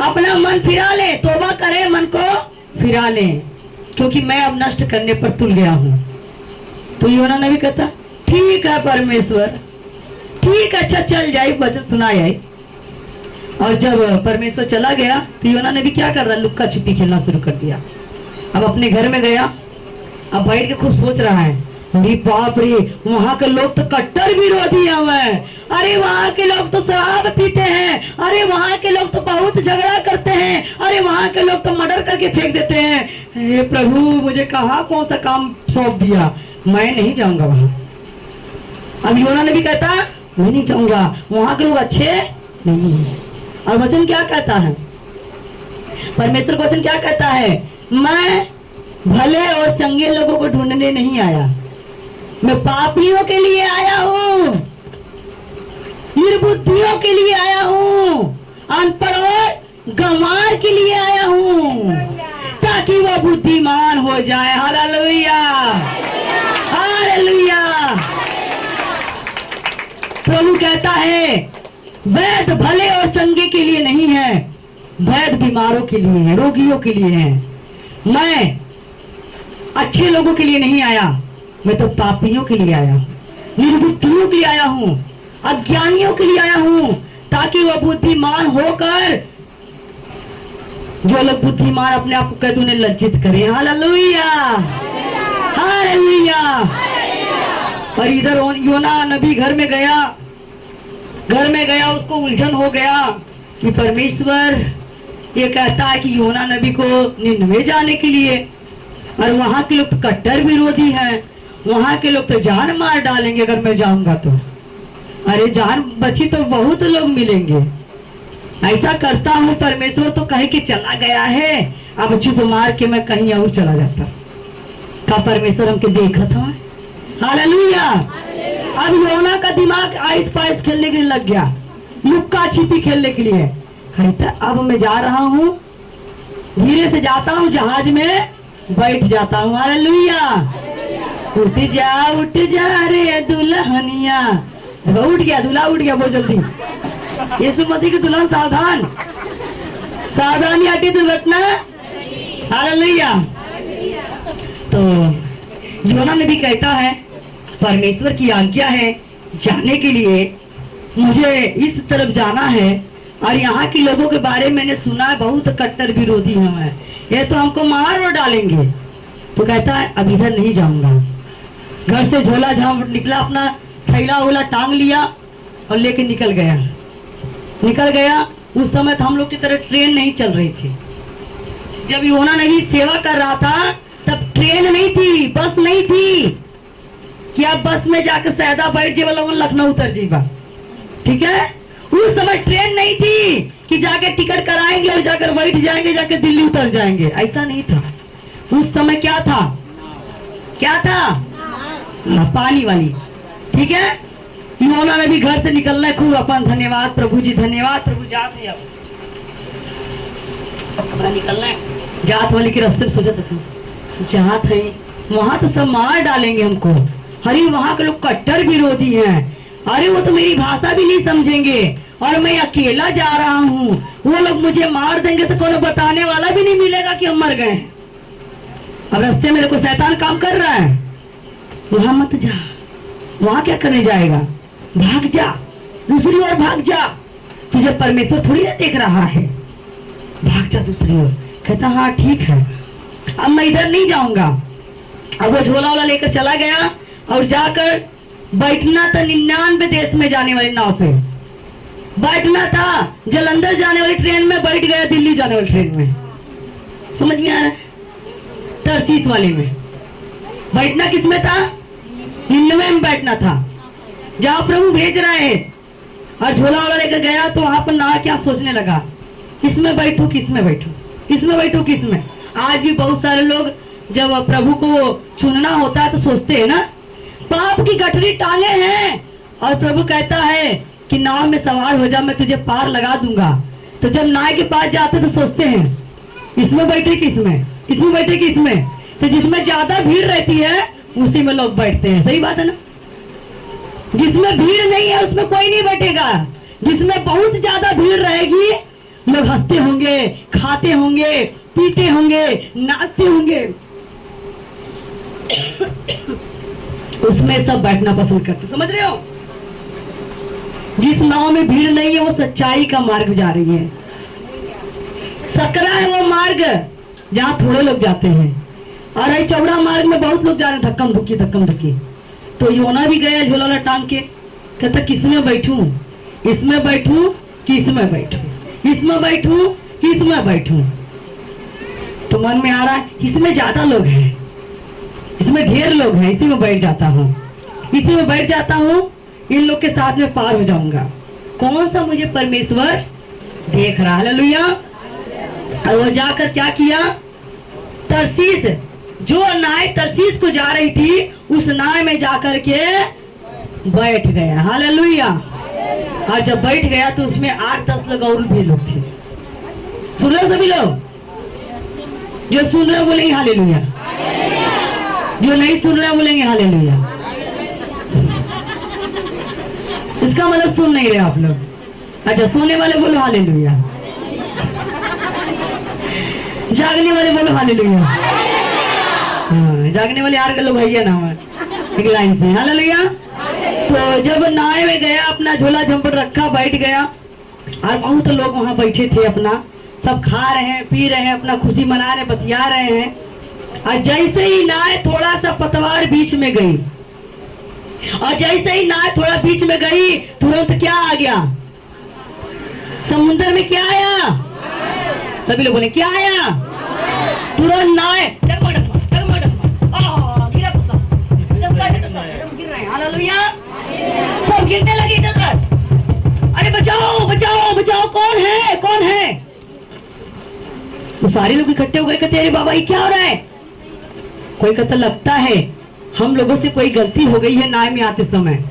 अपना मन फिरा ले, तौबा करे, मन को फिरा ले, क्योंकि मैं अब नष्ट करने पर तुल गया हूं। तो योना नबी कहता ठीक है परमेश्वर, ठीक है, अच्छा चल जाए, वचन सुना जाए। और जब परमेश्वर चला गया तो योना नबी क्या कर रहा, लुक्का छुपी खेलना शुरू कर दिया। अब अपने घर में गया, अब बैठ के खूब सोच रहा है, अरे बाप रे, वहां के लोग तो कट्टर विरोधी हैं, अरे वहां के लोग तो शराब पीते हैं, अरे वहां के लोग तो बहुत झगड़ा करते हैं, अरे वहां के लोग तो मर्डर करके फेंक देते हैं। हे प्रभु, मुझे कहाँ कौन सा काम सौंप दिया, मैं नहीं जाऊंगा वहां। अब योना नबी कहता मैं नहीं जाऊंगा, वहां के लोग अच्छे नहीं है। और वचन क्या कहता है, परमेश्वर का वचन क्या कहता है, मैं भले और चंगे लोगों को ढूंढने नहीं आया, मैं पापियों के लिए आया हूँ, निर्बुद्धियों के लिए आया हूँ, अनपढ़ और गंवार के लिए आया हूँ, ताकि वो बुद्धिमान हो जाए। Hallelujah, hallelujah. प्रभु कहता है वैद भले और चंगे के लिए नहीं है, वैद बीमारों के लिए है, रोगियों के लिए है। मैं अच्छे लोगों के लिए नहीं आया, मैं तो पापियों के लिए आया, निर्बुद्धियों के लिए आया हूँ, अज्ञानियों के लिए आया हूँ, ताकि वह बुद्धिमान होकर, जो लोग बुद्धिमान अपने आप को कहते उन्हें लज्जित करें। Hallelujah, hallelujah. और इधर योना नबी घर में गया, उसको उलझन हो गया कि परमेश्वर ये कहता है कि योना नबी को निन्वे जाने के लिए, और वहां के लोग तो कट्टर विरोधी हैं, वहां के लोग तो जान मार डालेंगे अगर मैं जाऊंगा तो। अरे जान बची तो बहुत लोग मिलेंगे। ऐसा करता हूँ, परमेश्वर तो कहे कि चला गया है, अब चुप मार के मैं कहीं और चला जाता। का परमेश्वर हमके देखा था। हालेलुया। अब योना का दिमाग आइस पाइस खेलने के लिए लग गया, लुक्का छिपी खेलने के लिए। कहता अब मैं जा रहा हूँ, धीरे से जाता हूँ, जहाज में बैठ जाता हूँ। हालेलुया। उठ जा रे दुल्हनिया, उठ गया, दूल्हा उठ गया बहुत जल्दी। यीशु मसीह की दुल्हन सावधान, सावधानी हटी दुर्घटना। हालेलुया। तो योना नबी कहता है परमेश्वर की आज्ञा है जाने के लिए, मुझे इस तरफ जाना है, और यहाँ के लोगों के बारे में मैंने सुना है बहुत कट्टर विरोधी हैं, ये तो हमको मार और डालेंगे। तो कहता है अब इधर नहीं जाऊंगा। घर से झोला झाम निकला, अपना थैला उला टांग लिया और लेके निकल गया। उस समय तो हम लोग की तरह ट्रेन नहीं चल रही थी। जब योना नबी सेवा कर रहा था तब ट्रेन नहीं थी, बस नहीं थी कि आप बस में जाकर सैदा बैठ जाए वाला लखनऊ उतर जाएगा, ठीक है। उस समय ट्रेन नहीं थी कि जाके टिकट कराएंगे और जाकर बैठ जाएंगे, जाके दिल्ली उतर जाएंगे, ऐसा नहीं था। उस समय क्या था, पानी वाली, ठीक है। योना नबी घर से निकलना है खूब अपन, धन्यवाद प्रभु जी, धन्यवाद प्रभु। जात है अब अपना निकलना है, जात वाली के रास्ते में सोचा था जात है, वहां तो सब मार डालेंगे हमको। अरे वहां के लोग कट्टर विरोधी हैं, अरे वो तो मेरी भाषा भी नहीं समझेंगे, और मैं अकेला जा रहा हूँ, वो लोग मुझे मार देंगे तो कोई बताने वाला भी नहीं मिलेगा कि हम मर गए। अब रास्ते में देखो शैतान काम कर रहा है, वहां मत जा, वहां क्या करने जाएगा, भाग जा, दूसरी ओर भाग जा, तुझे परमेश्वर थोड़ी ना देख रहा है, भाग जा दूसरी ओर। कहता हाँ ठीक है, अब मैं इधर नहीं जाऊंगा। अब वो झोला वाला लेकर चला गया और जाकर बैठना था 99 देश में जाने वाली नाव पे बैठना था, जलंधर जाने वाली ट्रेन में बैठ गया, दिल्ली जाने वाली ट्रेन में, समझ में आ रहा है, तरसीस वाले में बैठना किस में था, 99 में बैठना था, जहाँ प्रभु भेज रहे हैं। और झोला वाला लेकर गया तो वहां पर ना क्या सोचने लगा, किसमें बैठू किसमें बैठू, किसमें बैठू किसमें। आज भी बहुत सारे लोग जब प्रभु को चुनना होता है तो सोचते हैं ना, पाप की गठरी टांगे हैं और प्रभु कहता है कि नाव में सवार हो जा, मैं तुझे पार लगा दूंगा। तो जब नाव के पास जाते तो सोचते हैं इसमें बैठे कि इसमें, इसमें बैठे कि इसमें, तो जिसमें ज्यादा भीड़ रहती है उसी में लोग बैठते हैं। सही बात है ना, जिसमें भीड़ नहीं है उसमें कोई नहीं बैठेगा। जिसमें बहुत ज्यादा भीड़ रहेगी, लोग हंसते होंगे, खाते होंगे, पीते होंगे, नाचते होंगे, उसमें सब बैठना पसंद करते। समझ रहे हो? जिस नाव में भीड़ नहीं है वो सच्चाई का मार्ग जा रही है। सकरा है वो मार्ग जहाँ थोड़े लोग जाते हैं, और ये चौड़ा मार्ग में बहुत लोग जा रहे हैं, धक्कम धुक्की धक्कम धुक्की। तो योना भी गया झोला वाला टांग के, कहता किसमें बैठूं, इसमें बैठूं कि इसमें बैठूं, इसमें बैठूं कि इसमें बैठूं। तो मन में आ रहा है इसमें ज्यादा लोग हैं, इसमें ढेर लोग हैं, इसी में बैठ जाता हूँ, इसी में बैठ जाता हूँ, इन लोग के साथ में पार हो जाऊंगा। कौन सा मुझे परमेश्वर देख रहा है। हालेलुया। और वो जाकर क्या किया, तरसीस, जो नाव तरसीस को जा रही थी उस नाव में जाकर के बैठ गया। हालेलुया। और जब बैठ गया तो उसमें 8-10 लोग और भी लोग थे। सुन रहे सभी लोग? जो सुन रहे बोलेंगे हालेलुया, जो नहीं सुन रहे बोलेंगे हालेलुया। इसका मतलब सुन नहीं रहे आप लोग। अच्छा, सोने वाले बोलो हालेलुया, जागने वाले बोलो हालेलुया। हाँ, जागने वाले यार के लोग भैया नाम है एक लाइन से। हालेलुया। तो जब नाव में गया, अपना झोला झंपट रखा, बैठ गया, और बहुत लोग वहां बैठे थे, अपना सब खा रहे हैं, पी रहे हैं, अपना खुशी मना रहे, बतिया रहे हैं। और जैसे ही नाव थोड़ा सा पतवार बीच में गई, और जैसे ही नाव थोड़ा बीच में गई, तुरंत क्या आ गया, समुद्र में क्या आया, सभी लोग बोले क्या आया, तुरंत नाव गिर रहे हैं। हालेलुया। सब गिरने लगे इधर। अरे बचाओ बचाओ बचाओ, कौन है कौन है। तो सारे लोग इकट्ठे हो गए, कहते अरे बाबा ये क्या हो रहा है। कोई कहता लगता है हम लोगों से कोई गलती हो गई है नाव में आते समय,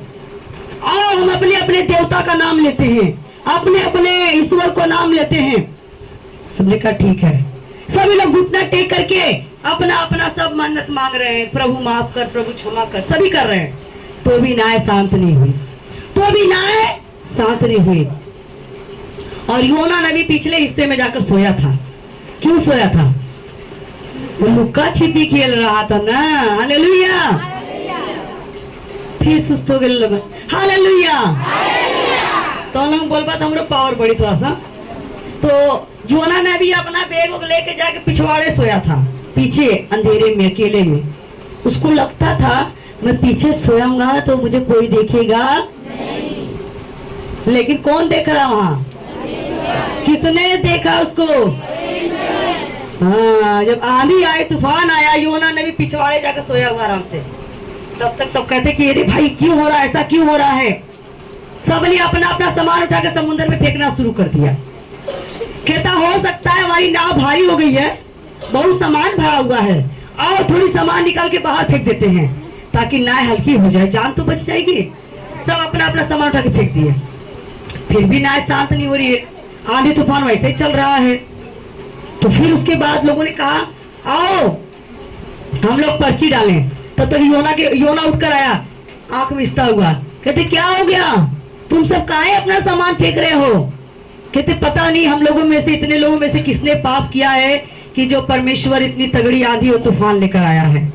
आओ हम अपने अपने देवता का नाम लेते हैं, अपने अपने ईश्वर को नाम लेते हैं। सबने कहा ठीक है। सभी लोग घुटना टेक करके अपना अपना सब मन्नत मांग रहे हैं, प्रभु माफ कर, प्रभु क्षमा कर, सभी कर रहे हैं। तो भी नाव शांत नहीं हुई, तो भी नाव शांत नहीं हुई। और योना नबी पिछले हिस्से में जाकर सोया था। क्यों सोया था? वो लुक्का छिपी खेल रहा था ना। हालेलुया। फिर सुस्त हो गए लोग। हालेलुया। तो हम बोल पाते हमरो पावर बड़ी थोड़ा सा। तो योना ने भी अपना बैग लेके जाके पिछवाड़े सोया था, पीछे अंधेरे में अकेले में। उसको लगता था मैं पीछे सोयाऊंगा तो मुझे कोई देखेगा नहीं। लेकिन कौन देख रहा वहां? किसने देखा उसको? हाँ, जब आंधी आई, तूफान आया, योना ने भी पिछवाड़े जाकर सोया हुआ आराम से। तब तक सब कहते कि अरे भाई क्यों हो रहा है, ऐसा क्यों हो रहा है। सबने अपना अपना सामान उठाकर समुद्र में फेंकना शुरू कर दिया। कहता हो सकता है हमारी नाव भारी हो गई है, बहुत सामान भरा हुआ है, और थोड़ी सामान निकाल के बाहर फेंक देते हैं ताकि नाव हल्की हो जाए, जान तो बच जाएगी। सब अपना अपना सामान उठा के फेंक दिए। फिर भी नाव शांत नहीं हो रही है, आंधी तूफान वैसे ही चल रहा है। तो फिर उसके बाद लोगों ने कहा आओ हम लोग पर्ची डालें। तब तक योना उठकर आया, आंख मिचता हुआ। कहते क्या हो गया, तुम सब काहे अपना सामान फेंक रहे हो। कहते पता नहीं हम लोगों में से, इतने लोगों में से किसने पाप किया है कि जो परमेश्वर इतनी तगड़ी आंधी और तूफान लेकर आया है।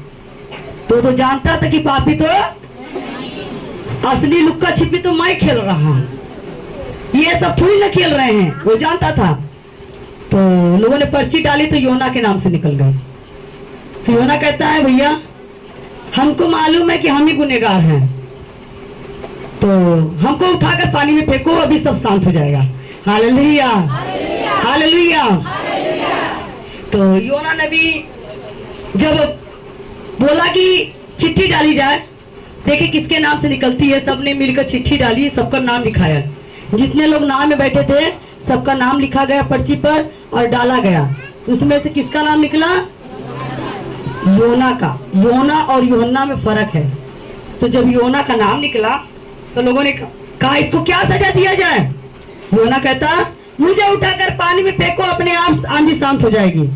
तो जानता था कि पापी तो असली लुक्का छिपी तो मैं खेल रहा हूं, ये सब थोड़ी ना खेल रहे हैं, वो जानता था। तो लोगों ने पर्ची डाली तो योना के नाम से निकल गए। तो योना कहता है भैया हमको मालूम है कि हम ही गुनहगार हैं, तो हमको उठाकर पानी में फेंको, अभी सब शांत हो जाएगा। Hallelujah hallelujah. तो योना नबी जब बोला कि चिट्ठी डाली जाए, देखे किसके नाम से निकलती है। सबने मिलकर चिट्ठी डाली, सबका नाम लिखाया। जितने लोग नाव में बैठे थे सबका नाम लिखा गया पर्ची पर और डाला गया। उसमें से किसका नाम निकला? योना का। योना और यूहन्ना में फर्क है। तो जब योना का नाम निकला तो लोगों ने कहा इसको क्या सजा दिया जाए। योना कहता मुझे उठाकर पानी में फेंको, अपने आप आंधी शांत हो जाएगी।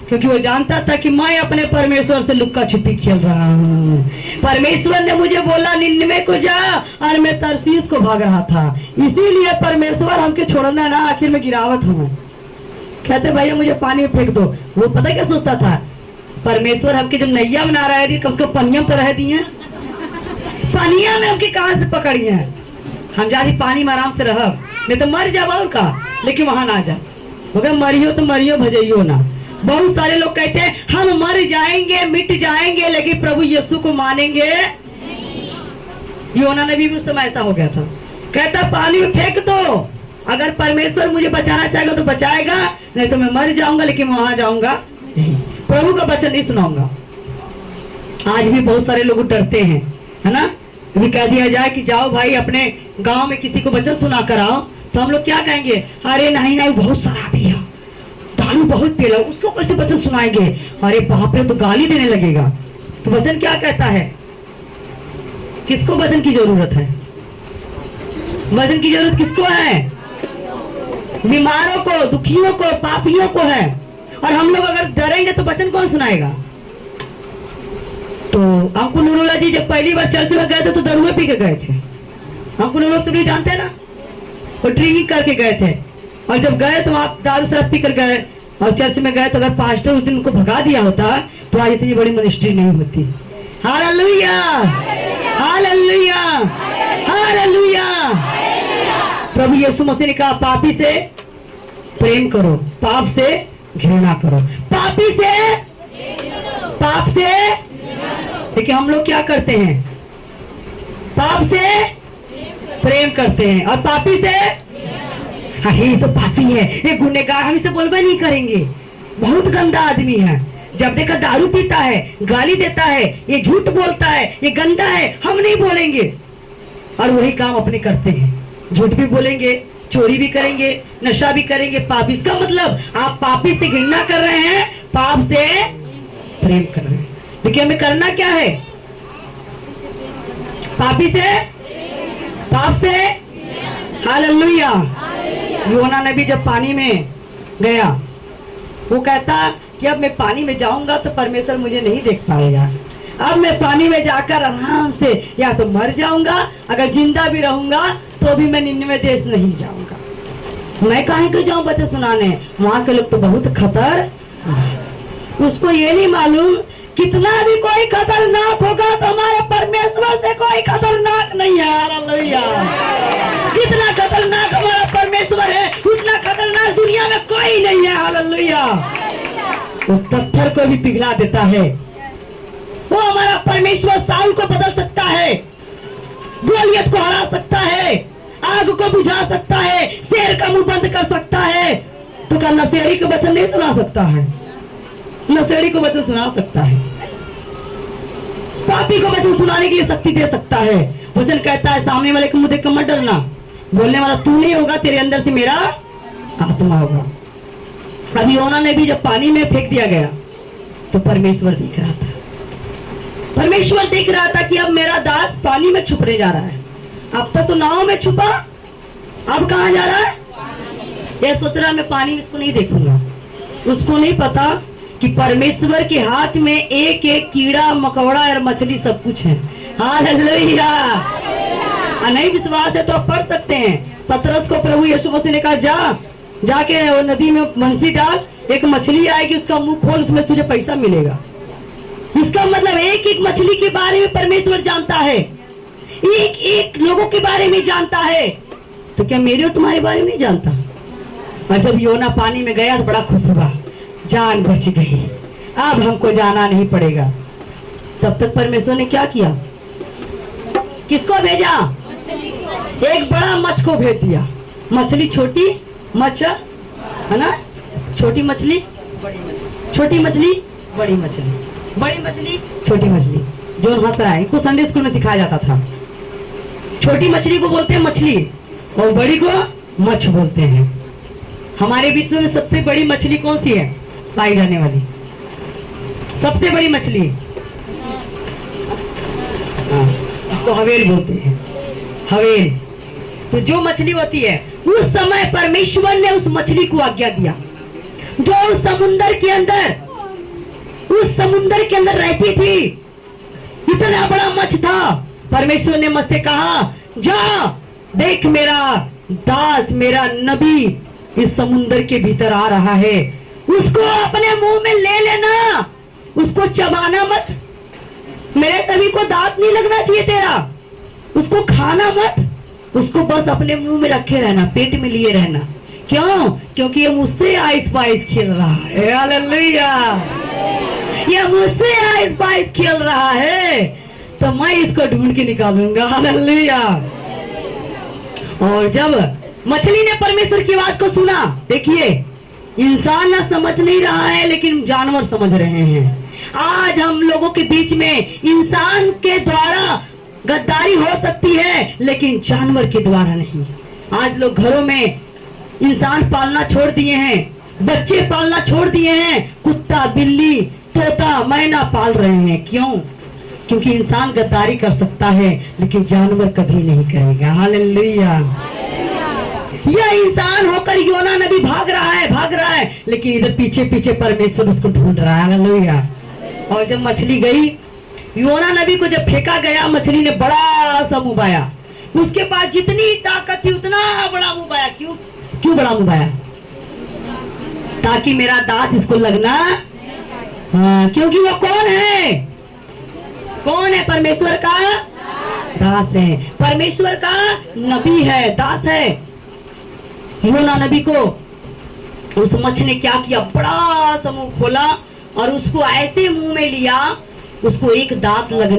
क्योंकि वो जानता था कि मैं अपने परमेश्वर से लुक्का छिपी खेल रहा हूँ। परमेश्वर ने मुझे बोला निन्नवे को जा, और मैं तरसीस को भाग रहा था। इसीलिए परमेश्वर हमके छोड़ना ना, आखिर में गिरावट हूँ। कहते भैया मुझे पानी में फेंक दो। वो पता क्या सोचता था, परमेश्वर हमके जब नैया बना रहे थे कम से कम पनिया में तो रह दी है, पनिया में हमके कहां से पकड़ी है। हम जाती पानी में आराम से रह, नहीं तो मर जाओ और का, लेकिन वहां ना जा। मगर मरियो तो मरियो भजइयो ना। बहुत सारे लोग कहते हैं हम मर जाएंगे मिट जाएंगे, लेकिन प्रभु यीशु को मानेंगे। योना नबी भी उस समय ऐसा हो गया था। कहता पानी में फेंक दो, अगर परमेश्वर मुझे बचाना चाहेगा तो बचाएगा, नहीं तो मैं मर जाऊंगा, लेकिन वहां जाऊंगा नहीं, प्रभु का वचन नहीं सुनाऊंगा। आज भी बहुत सारे लोग डरते हैं, है ना। अभी कह दिया जाए कि जाओ भाई अपने गांव में किसी को वचन सुना कर आओ, तो हम लोग क्या कहेंगे, अरे नहीं नहीं बहुत शराबी है, दारू बहुत पीला, उसको कैसे वचन सुनाएंगे, अरे बाप रे तो गाली देने लगेगा। तो वचन क्या कहता है, किसको वचन की जरूरत है? वचन की जरूरत किसको है? बीमारों को, दुखियों को, पापियों को है। और हम लोग अगर डरेंगे तो वचन कौन सुनाएगा? तो अंकुर नरूला जी जब पहली बार चर्च में गए थे तो दरुए पी के गए थे। अंकुर नरूला सभी जानते हैं ना, वो ड्रिंकिंग करके गए थे। और जब गए तो आप दारू शराब पी कर गए और चर्च में गए, तो अगर पास्टर उस दिन उनको भगा दिया होता तो आज इतनी बड़ी मिनिस्ट्री नहीं होती। Hallelujah, hallelujah, hallelujah. प्रभु यीशु मसीह ने कहा पापी से प्रेम करो, पाप से घृणा करो। पापी से, पाप से, देखिए हम लोग क्या करते हैं, पाप से प्रेम करते हैं और पापी से, हाँ ये तो पापी है, ये गुनहगार, हम इसे बोलबे नहीं करेंगे, बहुत गंदा आदमी है। जब देखा दारू पीता है, गाली देता है, ये झूठ बोलता है, ये गंदा है, हम नहीं बोलेंगे। और वही काम अपने करते हैं, झूठ भी बोलेंगे, चोरी भी करेंगे, नशा भी करेंगे। पापी, इसका मतलब आप पापी से घृणा कर रहे हैं, पाप से प्रेम कर रहे हैं। देखिए हमें करना क्या है, पापी से, पाप से, हालेलुया। योना नबी जब पानी में गया, वो कहता कि अब मैं पानी में जाऊंगा तो परमेश्वर मुझे नहीं देख पाएगा, अब मैं पानी में जाकर आराम से या तो मर जाऊंगा, अगर जिंदा भी रहूंगा तो भी मैं निन्नवे देश नहीं जाऊंगा। मैं काहे को जाऊं बच्चे सुनाने, वहां के लोग तो बहुत खतर। उसको ये नहीं मालूम कितना भी कोई खतरनाक होगा तो हमारे परमेश्वर से कोई खतरनाक नहीं है। हालेलुया। जितना खतरनाक हमारा परमेश्वर है उतना खतरनाक दुनिया में कोई नहीं है। हालेलुया। वो पत्थर को भी पिघला देता है। वो हमारा परमेश्वर साउल को बदल सकता है, गोलियत को हरा सकता है, आग को बुझा सकता है, शेर का मुंह बंद कर सकता है। तो क्या नशेड़ी को वचन नहीं सुना सकता है? नशेड़ी को वचन सुना सकता है, पापी को वचन सुनाने के लिए शक्ति दे सकता है। वचन कहता है सामने वाले को मुंह देख कर मत डरना, बोलने वाला तू नहीं होगा, तेरे अंदर से मेरा आत्मा होगा। अभी योना ने भी जब पानी में फेंक दिया गया तो परमेश्वर दिख रहा था। परमेश्वर देख रहा था कि अब मेरा दास पानी में छुपने जा रहा है। अब तक तो नाव में छुपा, अब कहां जा रहा है? यह सोच रहा मैं पानी में इसको नहीं देखूंगा। उसको नहीं पता कि परमेश्वर के हाथ में एक एक कीड़ा मकोड़ा और मछली सब कुछ है। हालेलुया। नहीं विश्वास है तो आप पढ़ सकते हैं। पतरस को प्रभु यीशु मसीह ने कहा जाके नदी में बंसी डाल, एक मछली आएगी, उसका मुंह खोल, उसमें तुझे पैसा मिलेगा। इसका मतलब एक एक मछली के बारे में परमेश्वर जानता है, एक एक लोगों के बारे में जानता है। तो क्या मेरे और तुम्हारे बारे में नहीं जानता? और जब योना पानी में गया तो बड़ा खुश हुआ, जान बच गई, अब हमको जाना नहीं पड़ेगा। तब तक परमेश्वर ने क्या किया? किसको भेजा? एक बड़ा मछ को भेज दिया। मछली छोटी, मछ है ना, छोटी मछली, छोटी मछली, बड़ी मछली, बड़ी मछली, छोटी मछली। जो हंस रहा है, इनको संडे स्कूल में सिखाया जाता था। छोटी मछली को बोलते हैं मछली और बड़ी को मछ बोलते हैं। हमारे विश्व में सबसे बड़ी मछली कौन सी है पाई जाने वाली? सबसे बड़ी मछली इसको हवेल बोलते हैं, हवेल। तो जो मछली होती है, उस समय परमेश्वर ने उस मछली को आज्ञा दिया जो उस समुंदर के अंदर अंदर रहती थी, इतना बड़ा मच्छ था। परमेश्वर ने मछ से कहा, जा देख, मेरा दास, मेरा नबी इस समुद्र के भीतर आ रहा है, उसको अपने मुंह में ले लेना, उसको चबाना मत। मेरे नबी को दांत नहीं लगना चाहिए तेरा, उसको खाना मत, उसको बस अपने मुंह में रखे रहना, पेट में लिए रहना। क्यों? क्योंकि ये मुझसे आइस पाइस खेल रहा है। हालेलुया! ये मुझसे आइस पाइस खेल रहा है, तो मैं इसको ढूंढ के निकालूंगा। हालेलुया! और जब मछली ने परमेश्वर की बात को सुना, देखिए इंसान ना समझ नहीं रहा है, लेकिन जानवर समझ रहे हैं। आज हम लोगों के बीच में इंसान के द्वारा गद्दारी हो सकती है, लेकिन जानवर के द्वारा नहीं। आज लोग घरों में इंसान पालना छोड़ दिए हैं, बच्चे पालना छोड़ दिए हैं, कुत्ता, बिल्ली, तोता, मैना पाल रहे हैं। क्यों? क्योंकि इंसान गद्दारी कर सकता है, लेकिन जानवर कभी नहीं करेगा। हालेलुया! यह इंसान होकर योना नबी भाग रहा है, लेकिन इधर पीछे पीछे परमेश्वर उसको ढूंढ रहा है। हालेलुया! और जब मछली गई, योना नबी को जब फेंका गया, मछली ने बड़ा सा मुंह बाया। उसके पास जितनी ताकत थी उतना बड़ा मुंह बाया। क्यों बड़ा मुंह बाया? ताकि मेरा दांत इसको लगना। हाँ, क्योंकि वो कौन है? कौन है? परमेश्वर का दास है, परमेश्वर का नबी है, दास है। योना नबी को उस मच्छ ने क्या किया? बड़ा सा मुंह खोला और उसको ऐसे मुंह में लिया, उसको एक दांत लगने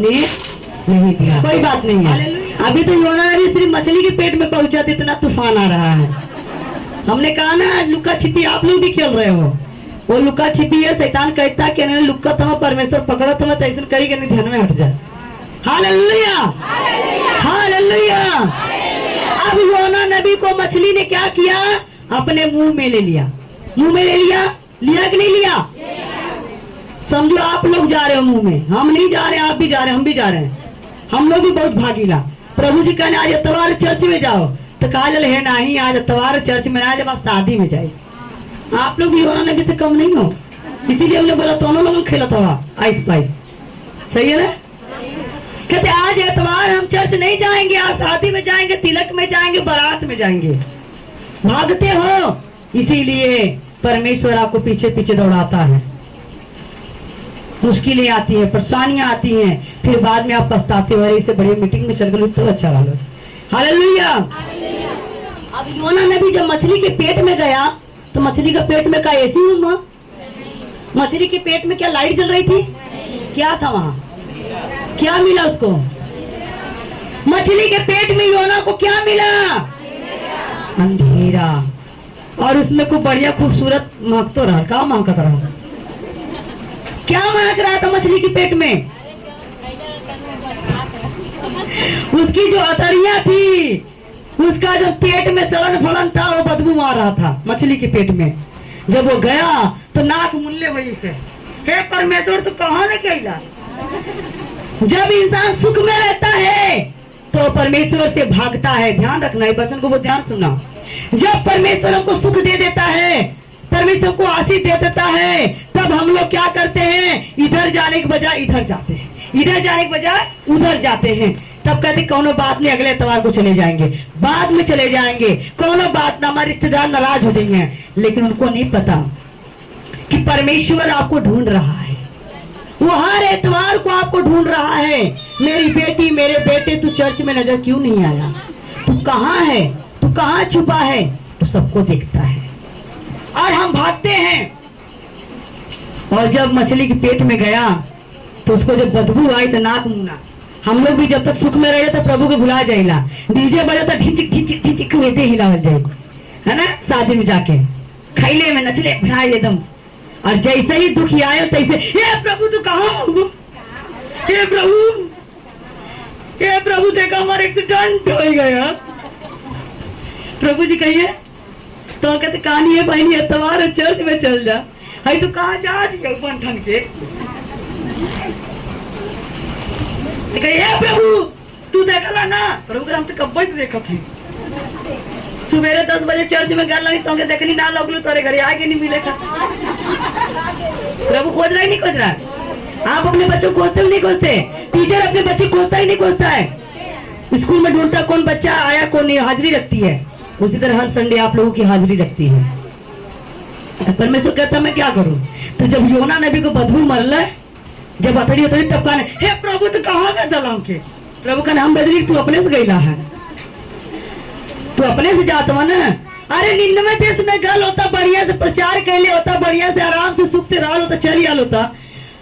नहीं दिया। कोई बात नहीं है, अभी तो योना नबी सिर्फ मछली के पेट में पहुंचा था, इतना तूफान आ रहा है। हमने कहा ना, लुका छिपी आप लोग भी खेल रहे हो, वो लुका छिपी है। शैतान कहता है कि लुका था, परमेश्वर पकड़ा था, तो ऐसा करी कि ध्यान में हट जाए। हालेलुया! हालेलुया! अब योना नबी को मछली ने क्या किया? अपने मुंह में ले लिया। मुंह में ले लिया, लिया कि नहीं लिया? समझो आप लोग जा रहे हो मुंह में, हम नहीं जा रहे, आप भी जा रहे, हम भी जा रहे हैं। हम लोग भी बहुत भागीला। प्रभु जी कहने आज इतवार चर्च में जाओ, तो कहा चल है नहीं, आज इतवार चर्च में ना, जब शादी में जाए। आप लोग भी योना नबी से कम नहीं हो, इसीलिए हमने बोला दोनों लोग खेला था आइस पाइस। सही है ना? कहते आज एतवार हम चर्च नहीं जाएंगे, आज शादी में जाएंगे, तिलक में जाएंगे, बारात में जाएंगे। भागते हो, इसीलिए परमेश्वर आपको पीछे पीछे दौड़ाता है। मुश्किलें आती है, परेशानियां आती हैं, फिर बाद में आप पछताते हो, इससे बड़ी मीटिंग में चल गए तो अच्छा लगा। हालेलुया! अब योना नबी जब मछली के पेट में गया, तो मछली का पेट में क्या एसी हुआ? मछली के पेट में क्या लाइट जल रही थी? क्या था वहां? क्या मिला उसको? मछली के पेट में योना को क्या मिला? अंधेरा। और उसमें खूब बढ़िया खूबसूरत महक तो रहा। क्या महकता रहा? क्या महक रहा था मछली के पेट में? उसकी जो अतरिया थी, उसका जो पेट में सड़न फड़न था, वो बदबू मार रहा था मछली के पेट में। जब वो गया तो नाक मुल्ले वही से, हे परमेश्वर तू कहाँ ने कहला? जब इंसान सुख में रहता है तो परमेश्वर से भागता है। ध्यान रखना, ये वचन को बहुत ध्यान सुनना। जब परमेश्वर हमको सुख दे देता है, परमेश्वर को आशीष दे देता है, तब हम लोग क्या करते हैं? इधर जाने के बजाय इधर जाते हैं, इधर जाने के बजाय उधर जाते हैं। तब कहते कोनो बात नहीं, अगले इतवार को चले जाएंगे, बाद में चले जाएंगे, कोनो बात ना, हमारे रिश्तेदार नाराज हो जाएंगे। लेकिन उनको नहीं पता कि परमेश्वर आपको ढूंढ रहा है, वो हर एतवार को आपको ढूंढ रहा है। मेरी बेटी, मेरे बेटे, तू चर्च में नजर क्यों नहीं आया? तू कहाँ है? तू कहाँ छुपा है? तो सबको देखता है और हम भागते हैं। और जब मछली के पेट में गया तो उसको जब बदबू आई तो नाक मुना। हम लोग भी जब तक सुख में रहे तो प्रभु को भुला जाएगा, डीजे बजा तो ढिचिक ढिचिक ढिचिक वेदे हिला जाए, है ना? शादी में जाके खैले में नचले भरा एकदम। और जैसे ही दुख आया तैसे, हे प्रभु तू कहाँ हो? हे प्रभु, हे प्रभु देखा हमारा एक्सीडेंट हो गया। प्रभु जी कहिए तो कहते कहानी है बहनी इतवार चर्च में चल जा। है तू कहाँ जा ठन के? प्रभु तू देखला ना? प्रभु का हम तो कब से देखा थे, सुबेरे 10 बजे चर्च में गया तो देखनी ना लगलू, तोरे घरे आगे नहीं मिले था। प्रभु खोज रहा है नहीं खोज रहा? आप अपने बच्चों को खोजते नहीं खोजते? टीचर अपने बच्चे को खोजता ही नहीं खोजता है। स्कूल में ढूंढता कौन बच्चा आया कौन नहीं, हाजिरी रखती है। उसी तरह हर संडे आप लोगों की हाजिरी रखती है। परमेश्वर कहता मैं क्या करूं? तो जब योना नबी को बदबू मरल, जब अतड़ी उतड़ी तब कहने हे प्रभु तो कहाँ गए दलाम के? प्रभु का नाम बदली, तू अपने से गईला है, तू अपने से जात मन। अरे 99 देश में गल होता, बढ़िया से प्रचार कैले होता, बढ़िया से आराम से सुख से रहल होता, चली आल होता।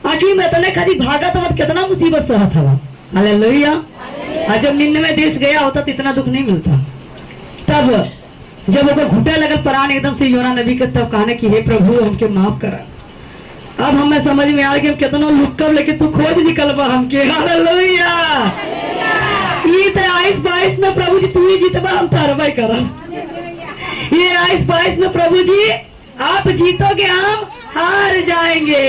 आखिर में तने खाली भागा तो मत कितना मुसीबत सहत हवा। हालेलुया। और जब 99 देश गया होता तो इतना दुख नहीं मिलता। तब जब वो घुटे लगल प्राण एकदम से योना नबी के, तब कहने की हे प्रभु हमके माफ करा। अब हमें समझ में आ गया कितना लुक्कब लेके तू खोज निकलबा हमके। हालेलुया। ये 22 में प्रभु जी तू ही जीतबा, हम तारबाई करम। ये 22 में प्रभु जी आप जीतोगे, हम हार जाएंगे।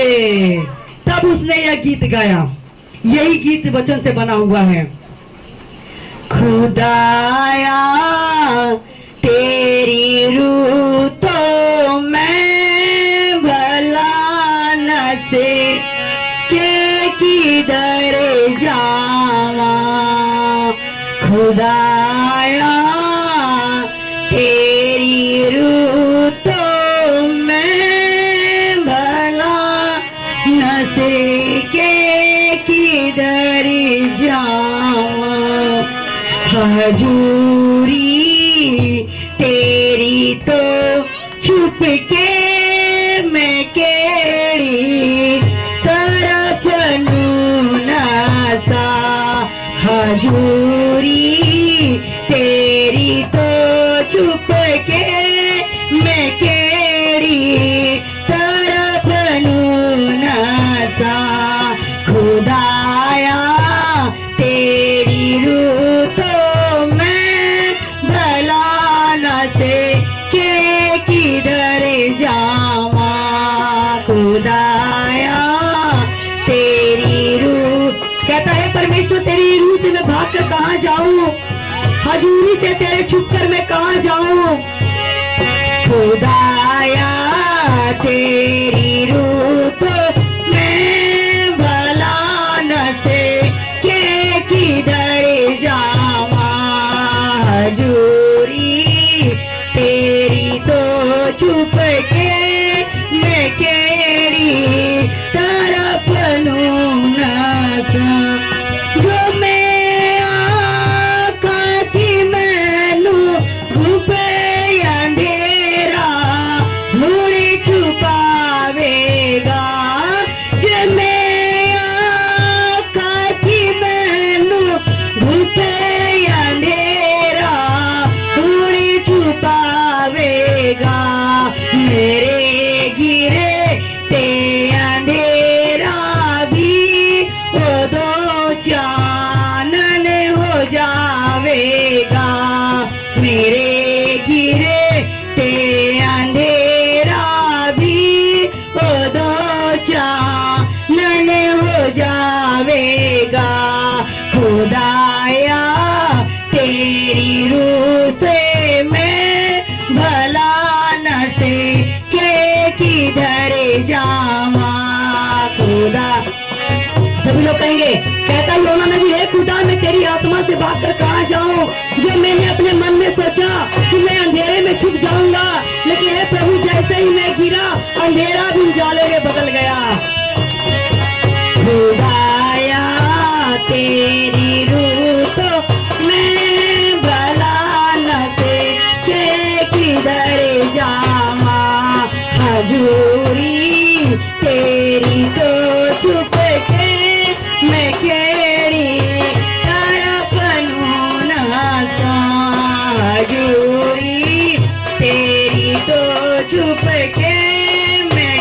तब उसने यह गीत गाया, यही गीत वचन से बना हुआ है। खुदाया तेरी रूह तो मैं भला न से के किधर जावा। खुदाया तेरी रूह तो मैं भला न से के किधर जावा। हजूरी तेरी तो छुप के मैं केड़ी तरफ नूनासा। हजूरी तेरी तो छुप के मैं केड़ी तरफ नूनासा। खुदाया तेरी रूह तो मैं भला न से के किधर जावा। खुदाया तेरी रूह, कहता है परमेश्वर तेरी रूह से मैं भाग कर कहाँ जाऊं? हजूरी से तेरे छुप कर मैं कहाँ जाऊं? खुदाया तेरी रूह तो मैं भला न से के किधर जावा। हजूरी तेरी तो छुप के मैं केड़ी तरफ नूनासा। जो मैं आका थी मैनू घुपे अंधेरा धूड़ी छुपावेगा। जो मैं आका थी मैनू घुपे अंधेरा धूड़ी छुपावेगा। मेरे गिरे ते अंधेरा भी ओ दो चानन हो जावेगा। मेरे गिरे ते अंधेरा भी ओ दो चानन हो जावेगा। खुदाया तेरी रूह से मैं भला न से के किधर जावा। खुदा, सभी लोग कहेंगे, कहता योना नबी है खुदा मैं तेरी आत्मा से भाग कर कहाँ जाऊं? जो मैंने अपने मन में सोचा कि मैं अंधेरे में छुप जाऊंगा, लेकिन हे प्रभु जैसे ही मैं गिरा अंधेरा भी उजाले में बदल गया। खुदाया तेरी रूह तो मैं भला न से के किधर जावा। हजूरी तेरी तो छुप के मैं केड़ी तरफ नूनासा। हजूरी तेरी तो छुप के मैं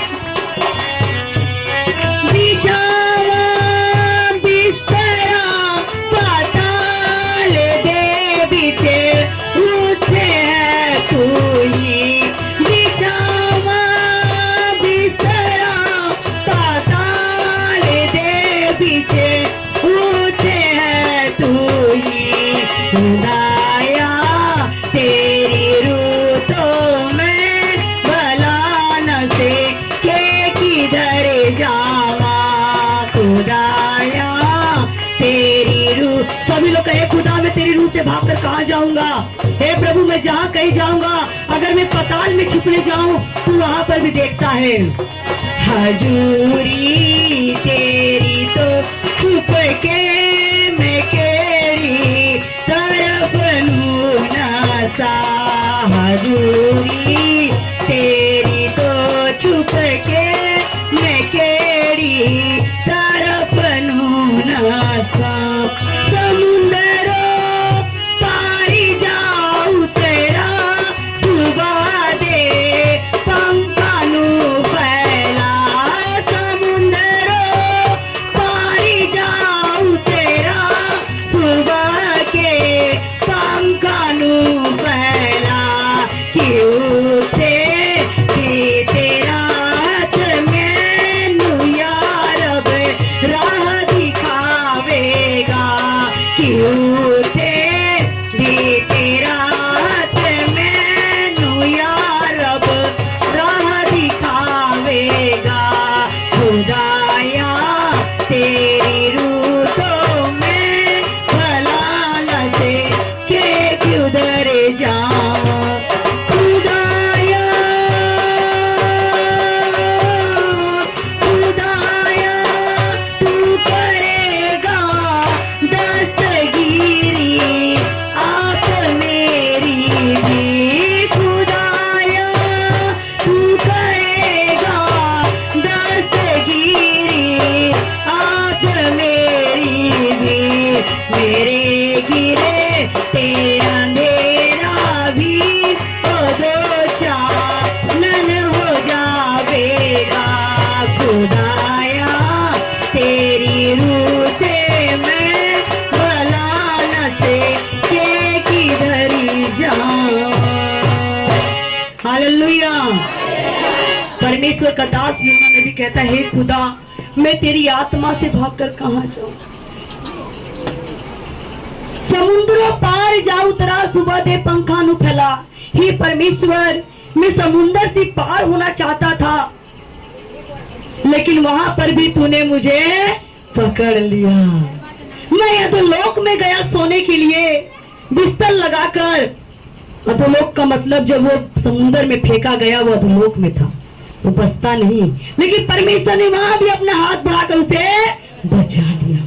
से भागकर कहाँ जाऊंगा। हे प्रभु मैं जहाँ कहीं जाऊंगा, अगर मैं पाताल में छिपने जाऊं तो वहां पर भी देखता है। हजूरी तेरी तो छुप के मैं केड़ी तरफ नूना सा। हजूरी तेरी तो छुप के मैं केड़ी तरफ नूना सा। समुंदरो पारी जाऊं तेरा डुबा दे पंखानु फैला। समुंदरो पारी जाऊं तेरा डुबा के पंखानु फैला। क्यों से भी तेरा हाथ मैनू यार अब राह दिखावेगा। क्यों से भी तेरा हाथ मैनू यार अब राह दिखावेगा। खुदाया तेरी रूह तो मैं भला न से के किधर जाऊं। खुदाया खुदाया तू करेगा दस्तगीरी आप मेरी भी। खुदाया तू करेगा दस्तगीरी आप मेरी भी। मेरे गिरे तेरा अंधेरा भी दो चानन हो जावेगा। खुदाया तेरी रूह से मैं भला न से के किधर जाऊं। हालेलुया। परमेश्वर का दास यूना नबी कहता है, हे खुदा मैं तेरी आत्मा से भागकर कहाँ जाऊं। समुद्रों पार जाऊं तेरा सुबह दे पंखा नु फैला। हे परमेश्वर मैं समुंदर से पार होना चाहता था, लेकिन वहां पर भी तूने मुझे पकड़ लिया। मैं अधोलोक में गया सोने के लिए बिस्तर लगाकर। अधोलोक का मतलब जब वो समुंदर में फेंका गया वो अधोलोक में था, वो बचता नहीं। लेकिन परमेश्वर ने वहां भी अपना हाथ बढ़ाकर उसे बचा लिया।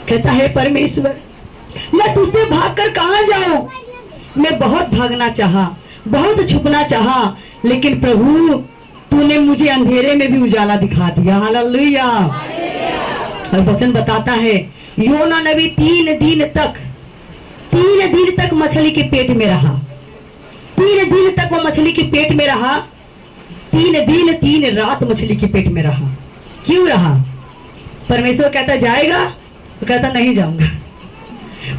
कहता है परमेश्वर मैं तुझसे भागकर कहाँ जाऊं। मैं बहुत भागना चाहा, बहुत छुपना चाहा, लेकिन प्रभु तूने मुझे अंधेरे में भी उजाला दिखा दिया। हालेलुया। और वचन बताता है योना नबी 3 दिन तक मछली के पेट में रहा। 3 दिन तक वो मछली के पेट में रहा। 3 दिन 3 रात मछली के पेट में रहा। क्यों रहा? परमेश्वर कहता जाएगा, तो कहता नहीं जाऊंगा।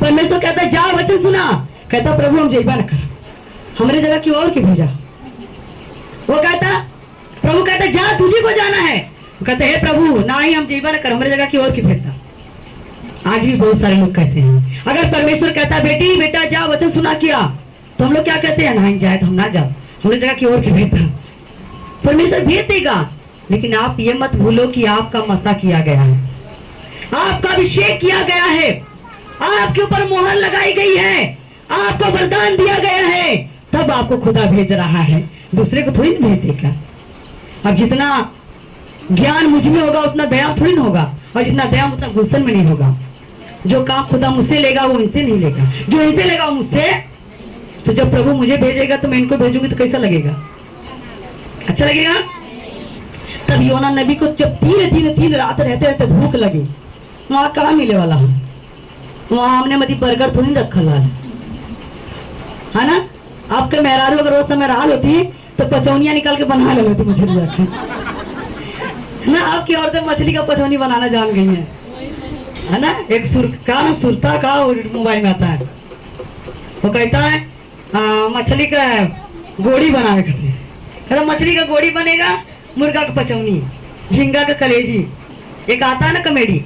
परमेश्वर कहता जा वचन सुना, कहता प्रभु हम जेबा न कर, हमारे जगह क्यों और की भेजा। वो कहता प्रभु कहता जा तुझे को जाना है, वो कहता हे प्रभु ना ही हम जेबा न कर, हमारे जगह क्यों और की भेजता। आज भी बहुत सारे लोग कहते हैं अगर परमेश्वर कहता बेटी बेटा जा वचन सुना किया, तो हम लोग क्या कहते हैं नहीं जाए तो हम ना जाओ, हमारे जगह क्यों और की भेजता। परमेश्वर भेज देगा, लेकिन आप ये मत भूलो कि आपका मसा किया गया है, आपका अभिषेक किया गया है, आपके ऊपर मोहर लगाई गई है, आपको वरदान दिया गया है, तब आपको खुदा भेज रहा है, दूसरे को थोड़ी भेज देगा। अब जितना ज्ञान मुझ में होगा उतना दया थोड़ी ना होगा, और जितना दया उतना गुलशन में नहीं होगा। जो काम खुदा मुझसे लेगा वो इनसे नहीं लेगा, जो इनसे लेगा वो मुझसे। तो जब प्रभु मुझे भेजेगा तो मैं इनको भेजूंगी तो कैसा लगेगा? अच्छा लगेगा। तब योना नबी को जब 3 दिन 3 रात रहते रहते भूख लगी, वहां कहाँ मिले वाला है, वहां हमने मती बर्गर थोड़ी रखा है ना। आपके मेहरारू अगर उस समय राल होती तो पचौनिया निकाल के बना ले लेती मछली ना। आपकी औरतें मछली का पचौनी बनाना जान गई है ना। एक सुरता का मोबाइल में आता है, वो कहता है मछली का गोड़ी बनाने करते हैं, मछली का गोड़ी बनेगा, मुर्गा का पचौनी, झींगा का कलेजी, एक आता है ना कॉमेडी।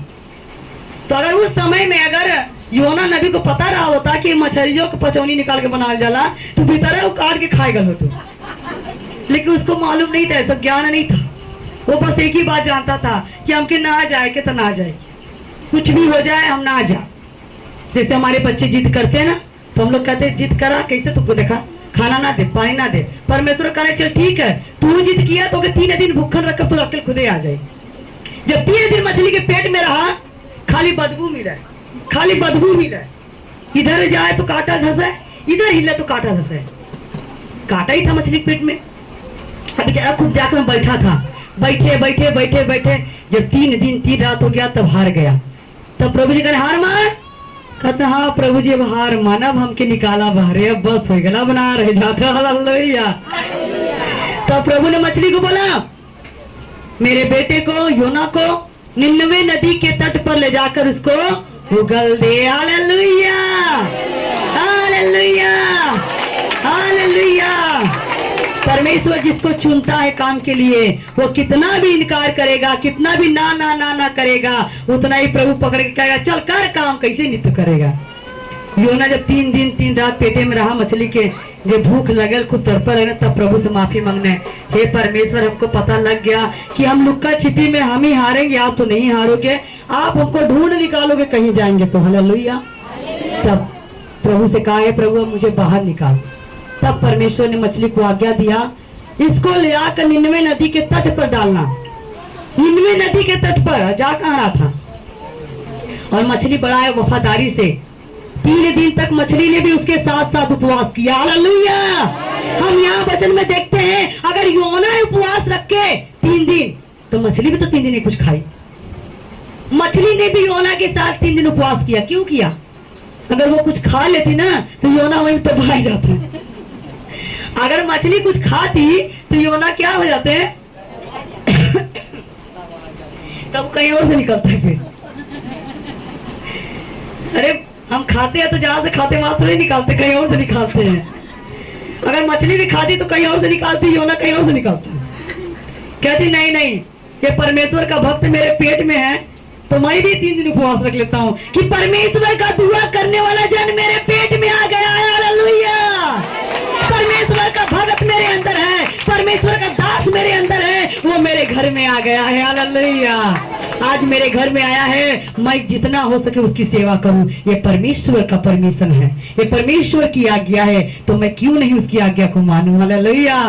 तो अगर उस समय में अगर योना नबी को पता रहा होता कि मछलियों को पचौनी निकाल के बनाया जाला तो भीतर वो काट के खाएगा तो, लेकिन उसको मालूम नहीं था, ऐसा ज्ञान नहीं था। वो बस एक ही बात जानता था कि हमके ना जाए के तो ना जाए, कुछ भी हो जाए हम ना जाए। जैसे हमारे बच्चे जिद करते हैं ना, तो हम लोग कहते हैं जिद करा कैसे, तुमको देखा खाना ना दे पानी ना दे, परमेश्वर कहना चल ठीक है तू जिद किया तो 3 दिन भूखल रखकर तू अकेले खुदे आ जाए। जब 3 दिन मछली के पेट में रहा, खाली बदबू मिला, खाली बदबू मिला, इधर जाए तो कांटा धंसे, इधर हिले तो कांटा धंसे, कांटा ही था मछली के पेट में। अब बेचारा खुद जाकर में बैठा था, बैठे बैठे बैठे बैठे जब 3 दिन 3 रात हो गया तब हार गया। तब प्रभु जी कहे हार मान, कहते हाँ प्रभु जी अब हार माना, अब हमके निकाला बाहर, अब बस हो गया बना रहे जाता। हालेलुया। तब प्रभु ने मछली को बोला मेरे बेटे को योना को निन्नवे नदी के तट पर ले जाकर उसको उगल दे। Hallelujah hallelujah hallelujah. परमेश्वर जिसको चुनता है काम के लिए, वो कितना भी इनकार करेगा, कितना भी ना ना ना ना करेगा, उतना ही प्रभु पकड़ के कहेगा चल कर काम, कैसे नहीं तो करेगा। योना जब 3 दिन 3 रात पेटे में रहा मछली के, जब भूख लगल खूब तड़पा लगे, तब प्रभु से माफी मांगने, हे परमेश्वर हमको पता लग गया कि हम लुक्का छिपी में हम ही हारेंगे, आप तो नहीं हारोगे, आप हमको ढूंढ निकालोगे कहीं जाएंगे तो। हालेलुया। तब प्रभु से कहा है प्रभु मुझे बाहर निकाल। तब परमेश्वर ने मछली को आज्ञा दिया इसको ले आकर निन्नवे नदी के तट पर डालना। निन्नवे नदी के तट पर जा कहाँ रहा था, और मछली बड़ा है वफादारी से 3 दिन तक मछली ने भी उसके साथ साथ उपवास किया। हालेलुया। हम यहाँ वचन में देखते हैं अगर योना उपवास रख के 3 दिन, तो मछली भी तो 3 दिन ही कुछ खाई। मछली ने भी योना के साथ 3 दिन उपवास किया। क्यों किया? अगर वो कुछ खा लेती ना तो योना वहीं तो भाग जाता। अगर मछली कुछ खाती तो योना क्या हो जाते हैं तब कहीं और से निकलता है फिर। अरे हम खाते हैं तो जहां से खाते वहां से नहीं निकालते, कहीं और से निकालते हैं। अगर मछली भी खाती तो कहीं और से निकालती, योना कहीं और से निकालती। कहती नहीं नहीं ये परमेश्वर का भक्त मेरे पेट में है तो मैं भी 3 दिन उपवास रख लेता हूँ कि परमेश्वर का दुआ करने वाला जन मेरे पेट में आ गया है। हालेलुया। परमेश्वर का भक्त मेरे अंदर है, परमेश्वर का दास मेरे अंदर है, वो मेरे घर में आ गया है। हालेलुया। आज मेरे घर में आया है, मैं जितना हो सके उसकी सेवा करूं। ये परमेश्वर का परमिशन है, ये परमेश्वर की आज्ञा है, तो मैं क्यों नहीं उसकी आज्ञा को मानूं। हालेलुया।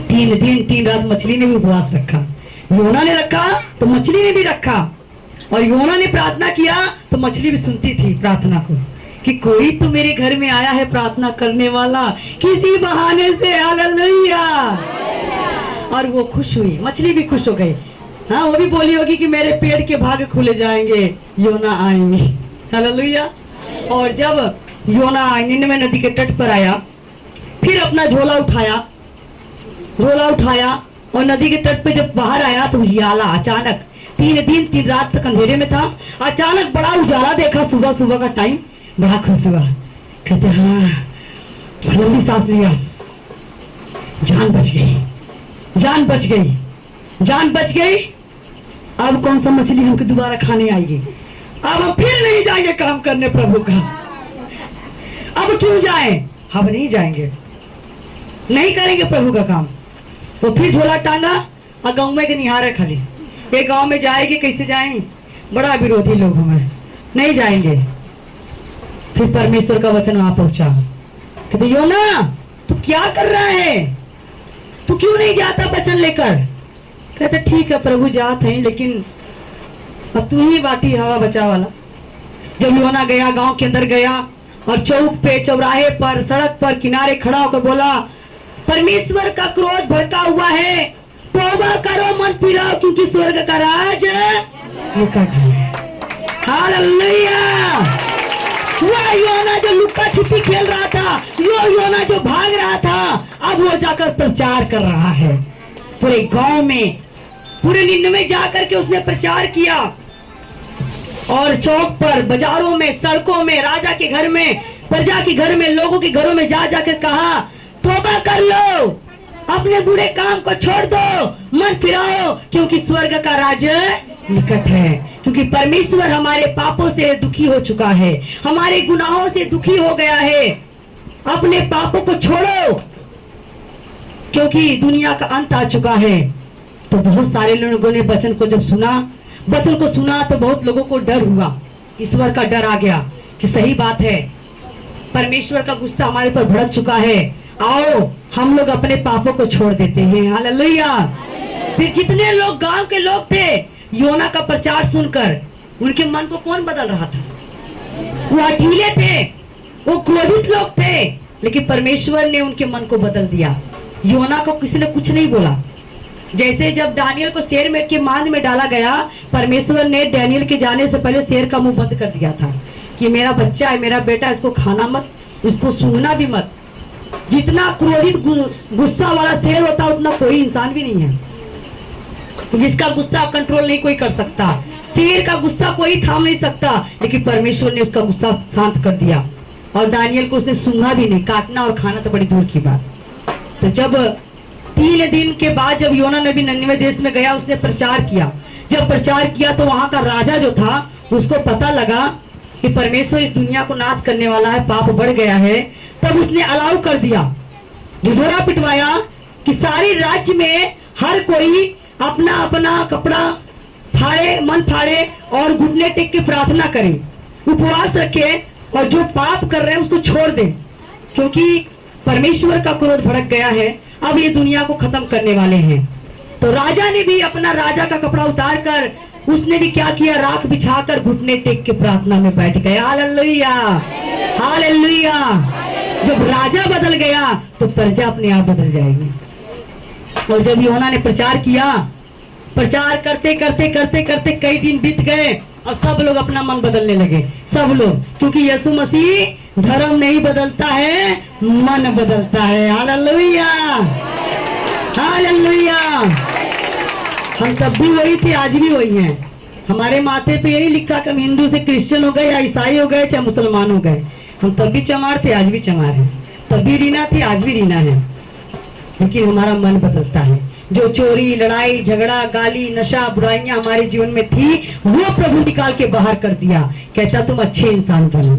3 दिन 3 रात मछली ने भी उपवास रखा, योना ने रखा तो मछली ने भी रखा, और योना ने प्रार्थना किया तो मछली भी सुनती थी प्रार्थना को कि कोई तो मेरे घर में आया है प्रार्थना करने वाला किसी बहाने से। हालेलुया। और वो खुश हुई, मछली भी खुश हो गई। हाँ वो भी बोली होगी कि मेरे पेट के भाग खुले जाएंगे, योना आएंगे। हालेलुया। और जब योना निन्नवे नदी के तट पर आया, फिर अपना झोला उठाया और नदी के तट पे जब बाहर आया तो उजाला अचानक 3 दिन 3 रात तक अंधेरे में था, अचानक बड़ा उजाला देखा। सुबह सुबह का टाइम, बड़ा खुश हुआ, कहते हाँ लंबी सांस लिया, जान बच गई, जान बच गई, जान बच गई। अब कौन सा मछली हमको दोबारा खाने आएगी, अब हम फिर नहीं जाएंगे काम करने प्रभु का। अब क्यों जाए, हम नहीं जाएंगे, नहीं करेंगे प्रभु का काम। तो फिर झोला टांगा और गाँव में के निहारे खाली, ये गांव में जाएगी कैसे जाएंगे, बड़ा विरोधी लोग हमें, नहीं जाएंगे। फिर परमेश्वर का वचन वहां पहुंचा, कहते योना तू क्या कर रहा है, तू क्यों नहीं जाता वचन लेकर। कहते ठीक है प्रभु जात है, लेकिन अब तू ही बाटी हवा बचा वाला। जब योना गया, गांव के अंदर गया और चौक पे चौराहे पर सड़क पर किनारे खड़ा होकर बोला परमेश्वर का क्रोध भड़का हुआ है, तौबा करो मन फिराओ क्योंकि स्वर्ग का राज निकट है। हालेलुया। वो योना जो लुक्का छिपी खेल रहा था, वो योना जो भाग रहा था, अब वो जाकर प्रचार कर रहा है पूरे गांव में, पूरे निन्नवे में जाकर के उसने प्रचार किया। और चौक पर, बाजारों में, सड़कों में, राजा के घर में, प्रजा के घर में, लोगों के घरों में जा जाकर कहा तौबा कर लो, अपने बुरे काम को छोड़ दो, मन फिराओ क्योंकि स्वर्ग का राज्य निकट है। क्योंकि परमेश्वर हमारे पापों से दुखी हो चुका है, हमारे गुनाहों से दुखी हो गया है। अपने पापों को छोड़ो क्योंकि दुनिया का अंत आ चुका है। तो बहुत सारे लोगों ने वचन को जब सुना, वचन को सुना तो बहुत लोगों को डर हुआ, ईश्वर का डर आ गया कि सही बात है, परमेश्वर का गुस्सा हमारे पर भड़क चुका है, आओ हम लोग अपने पापों को छोड़ देते हैं। हालेलुया। फिर जितने लोग गांव के लोग थे, योना का प्रचार सुनकर उनके मन को कौन बदल रहा था? वो अकेले थे, वो क्रोधित लोग थे, लेकिन परमेश्वर ने उनके मन को बदल दिया। योना को किसी ने कुछ नहीं बोला। जैसे जब दानियल को शेर में के मांद में डाला गया, परमेश्वर ने दानियल के जाने से पहले शेर का मुंह बंद कर दिया था कि मेरा बच्चा है, मेरा बेटा, इसको खाना मत, इसको सूंघना भी मत। जितना क्रोधित गुस्सा वाला शेर होता उतना कोई इंसान भी नहीं है जिसका गुस्सा कंट्रोल नहीं कोई कर सकता। शेर का गुस्सा कोई थाम नहीं सकता, लेकिन परमेश्वर ने उसका गुस्सा शांत कर दिया और दानियल को उसने सूंघा भी नहीं। काटना और खाना तो बड़ी दूर की बात। तो जब 3 दिन के बाद जब योना नबी ननिवे देश में गया, उसने प्रचार किया। जब प्रचार किया तो वहां का राजा जो था, उसको पता लगा कि परमेश्वर इस दुनिया को नाश करने वाला है, पाप बढ़ गया है। तब उसने अलाउ कर दिया, ढिढोरा पिटवाया कि सारी राज्य में हर कोई अपना अपना कपड़ा फाड़े, मन फाड़े और घुटने टेक के प्रार्थना करे, उपवास रखे और जो पाप कर रहे हैं उसको छोड़ दे, क्योंकि परमेश्वर का क्रोध भड़क गया है। अब ये दुनिया को खत्म करने वाले हैं। तो राजा ने भी अपना राजा का कपड़ा उतार कर उसने भी क्या किया, राख बिछाकर घुटने टेक के प्रार्थना में बैठ गया। Hallelujah, hallelujah. जब राजा बदल गया तो प्रजा अपने आप बदल जाएगी। और जब योना ने प्रचार किया, प्रचार करते करते करते करते कई दिन बीत गए और सब लोग अपना मन बदलने लगे, सब लोग, क्योंकि यीशु मसीह धर्म नहीं बदलता है, मन बदलता है। Hallelujah, hallelujah. हम सब भी वही थे, आज भी वही हैं। हमारे माथे पे यही लिखा कि हम हिंदू से क्रिश्चियन हो गए या ईसाई हो गए चाहे मुसलमान हो गए, हम तब भी चमार थे, आज भी चमार हैं, तब भी रीना थी, आज भी रीना है। लेकिन हमारा मन बदलता है। जो चोरी, लड़ाई, झगड़ा, गाली, नशा, बुराइयां हमारे जीवन में थी, वो प्रभु निकाल के बाहर कर दिया। कहता तुम अच्छे इंसान बनो,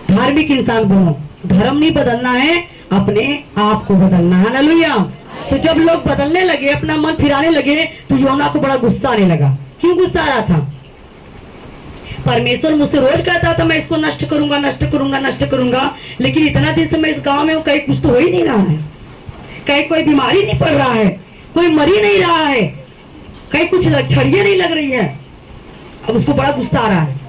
धार्मिक इंसान बनो। धर्म नहीं बदलना है, अपने आप को बदलना है। हालेलुया। तो जब लोग बदलने लगे, अपना मन फिराने लगे, तो योना को बड़ा गुस्सा आने लगा। क्यों गुस्सा आ रहा था? परमेश्वर मुझसे रोज कहता था मैं इसको नष्ट करूंगा, नष्ट करूंगा, नष्ट करूंगा, लेकिन इतना दिन से मैं इस गांव में हूं, कहीं कुछ तो हो ही नहीं रहा है, कहीं कोई बीमारी नहीं पड़ रहा है, कोई मरी नहीं रहा है, कहीं कुछ छड़ियां नहीं लग रही है। अब उसको बड़ा गुस्सा आ रहा है।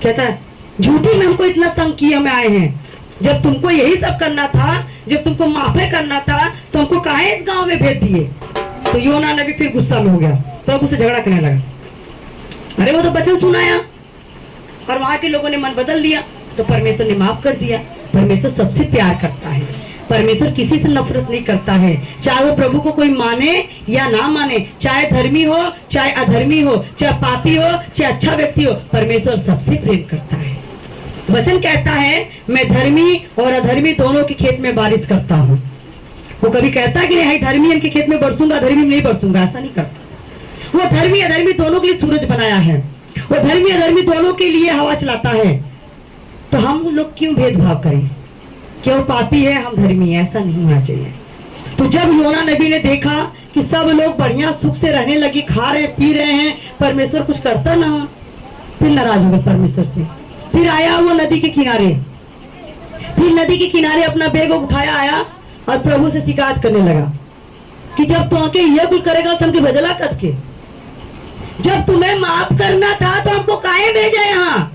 कहता है झूठी में हमको इतना तंग किए में आए हैं, जब तुमको यही सब करना था, जब तुमको माफे करना था, तो हमको काहे इस गांव में भेज दिए? तो योना नबी फिर गुस्सा में हो गया, प्रभु से झगड़ा करने लगा। अरे वो तो वचन सुनाया और वहां के लोगों ने मन बदल लिया, तो परमेश्वर ने माफ कर दिया। परमेश्वर सबसे प्यार करता है, परमेश्वर किसी से नफरत नहीं करता है, चाहे वो प्रभु को कोई माने या ना माने, चाहे धर्मी हो चाहे अधर्मी हो, चाहे पापी हो चाहे अच्छा व्यक्ति हो, परमेश्वर सबसे प्रेम करता है। वचन कहता है मैं धर्मी और अधर्मी दोनों के खेत में बारिश करता हूँ। वो कभी कहता है कि नहीं धर्मी इनके खेत में बरसूंगा, अधर्मी में नहीं बरसूंगा, ऐसा नहीं करता। वो धर्मी अधर्मी दोनों के लिए सूरज बनाया है, वो धर्मी अधर्मी दोनों के लिए हवा चलाता है। तो हम लोग क्यों भेदभाव करें कि वो पापी है हम धर्मी है? ऐसा नहीं होना चाहिए। तो जब योना नबी ने देखा कि सब लोग बढ़िया सुख से रहने लगे, खा रहे पी रहे हैं, परमेश्वर कुछ करता ना, फिर नाराज हो गए परमेश्वर पे। फिर आया वो नदी के किनारे, फिर नदी के किनारे अपना बैग उठाया आया और प्रभु से शिकायत करने लगा कि जब तुमके ये कुछ करेगा तो हमके बदला कद के, जब तुम्हें माफ करना था तो हमको काहे भेजा यहाँ?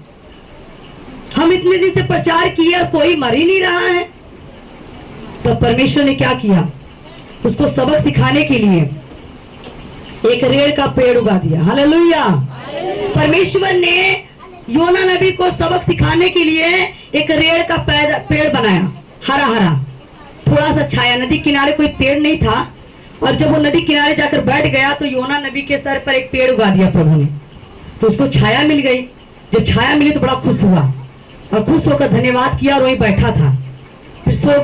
हम इतने दिन से प्रचार किए और कोई मर ही नहीं रहा है। तो परमेश्वर ने क्या किया, उसको सबक सिखाने के लिए एक रेड़ का पेड़ उगा दिया। हालेलुया। परमेश्वर ने योना नबी को सबक सिखाने के लिए एक रेड़ का पेड़ बनाया, हरा हरा, थोड़ा सा छाया, नदी किनारे कोई पेड़ नहीं था। और जब वो नदी किनारे जाकर बैठ गया तो योना नबी के सर पर एक पेड़ उगा दिया प्रभु ने, तो उसको छाया मिल गई। जब छाया मिली तो बड़ा खुश हुआ और खुश होकर धन्यवाद किया और वहीं बैठा था। फिर सो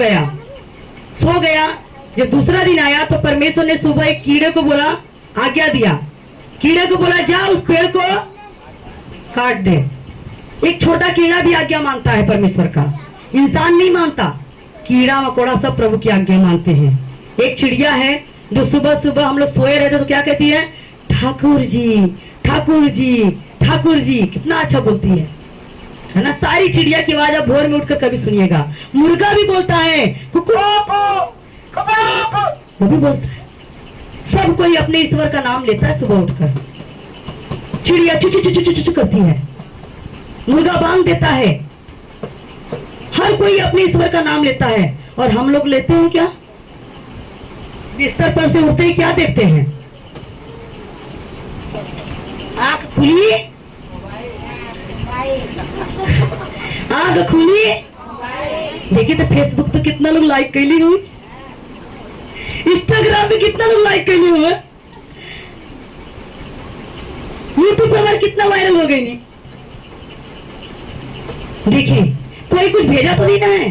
गया। जब दूसरा दिन आया तो परमेश्वर ने सुबह एक कीड़े को बोला, आज्ञा दिया, कीड़े को बोला जा उस पेड़ को काट दे। एक छोटा कीड़ा भी आज्ञा मानता है परमेश्वर का, इंसान नहीं मानता। कीड़ा मकोड़ा सब प्रभु की आज्ञा मानते हैं। एक चिड़िया है जो सुबह सुबह हम लोग सोए रहते तो क्या कहती है, ठाकुर जी ठाकुर जी ठाकुर जी कितना अच्छा बोलती है ना। सारी चिड़िया की आवाज आप भोर में उठकर कभी सुनिएगा। मुर्गा भी बोलता है, वो भी बोलता है। सब कोई अपने ईश्वर का नाम लेता है सुबह उठकर। चिड़िया चू चू चू चू चू करती है, मुर्गा बांग देता है, हर कोई अपने ईश्वर का नाम लेता है। और हम लोग लेते हैं क्या? बिस्तर पर से उठते ही क्या देखते हैं? आंख खुली, आंख खुली, देखिए तो फेसबुक पे कितना लोग लाइक कैली हुई, इंस्टाग्राम पे कितना लोग लाइक कैली हुए, यूट्यूब पे हमारे कितना वायरल हो गई नहीं। देखिए कोई कुछ भेजा तो नहीं ना है।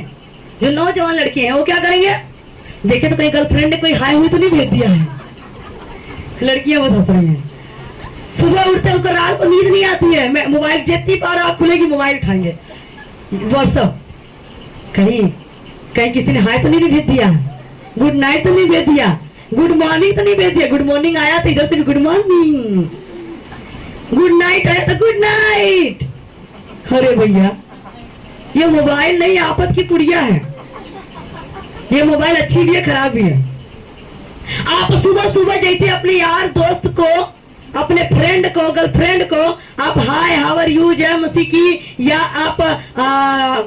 जो नौजवान लड़के हैं वो क्या करेंगे? देखे तो कहीं गर्लफ्रेंड ने कोई हाय हुई तो नहीं भेज दिया है। लड़कियां बहुत हंस रही हैं। सुबह उठते उनको रात को नींद नहीं आती है, मैं मोबाइल जितनी बार आँख खुलेगी मोबाइल उठाएंगे, व्हाट्सअप, कहीं कहीं किसी ने हाय तो नहीं भेज दिया, गुड नाइट तो नहीं भेज दिया, गुड मॉर्निंग तो नहीं भेज दिया। गुड मॉर्निंग आया तो इधर से भी गुड मॉर्निंग, गुड नाइट आया तो गुड नाइट। अरे भैया ये मोबाइल नहीं आफत की पुड़िया है। ये मोबाइल अच्छी भी है खराब भी है। आप सुबह सुबह जैसे अपने यार दोस्त को, अपने फ्रेंड को, गर्लफ्रेंड को आप हाय हाउ आर यू जय मसीह की या आप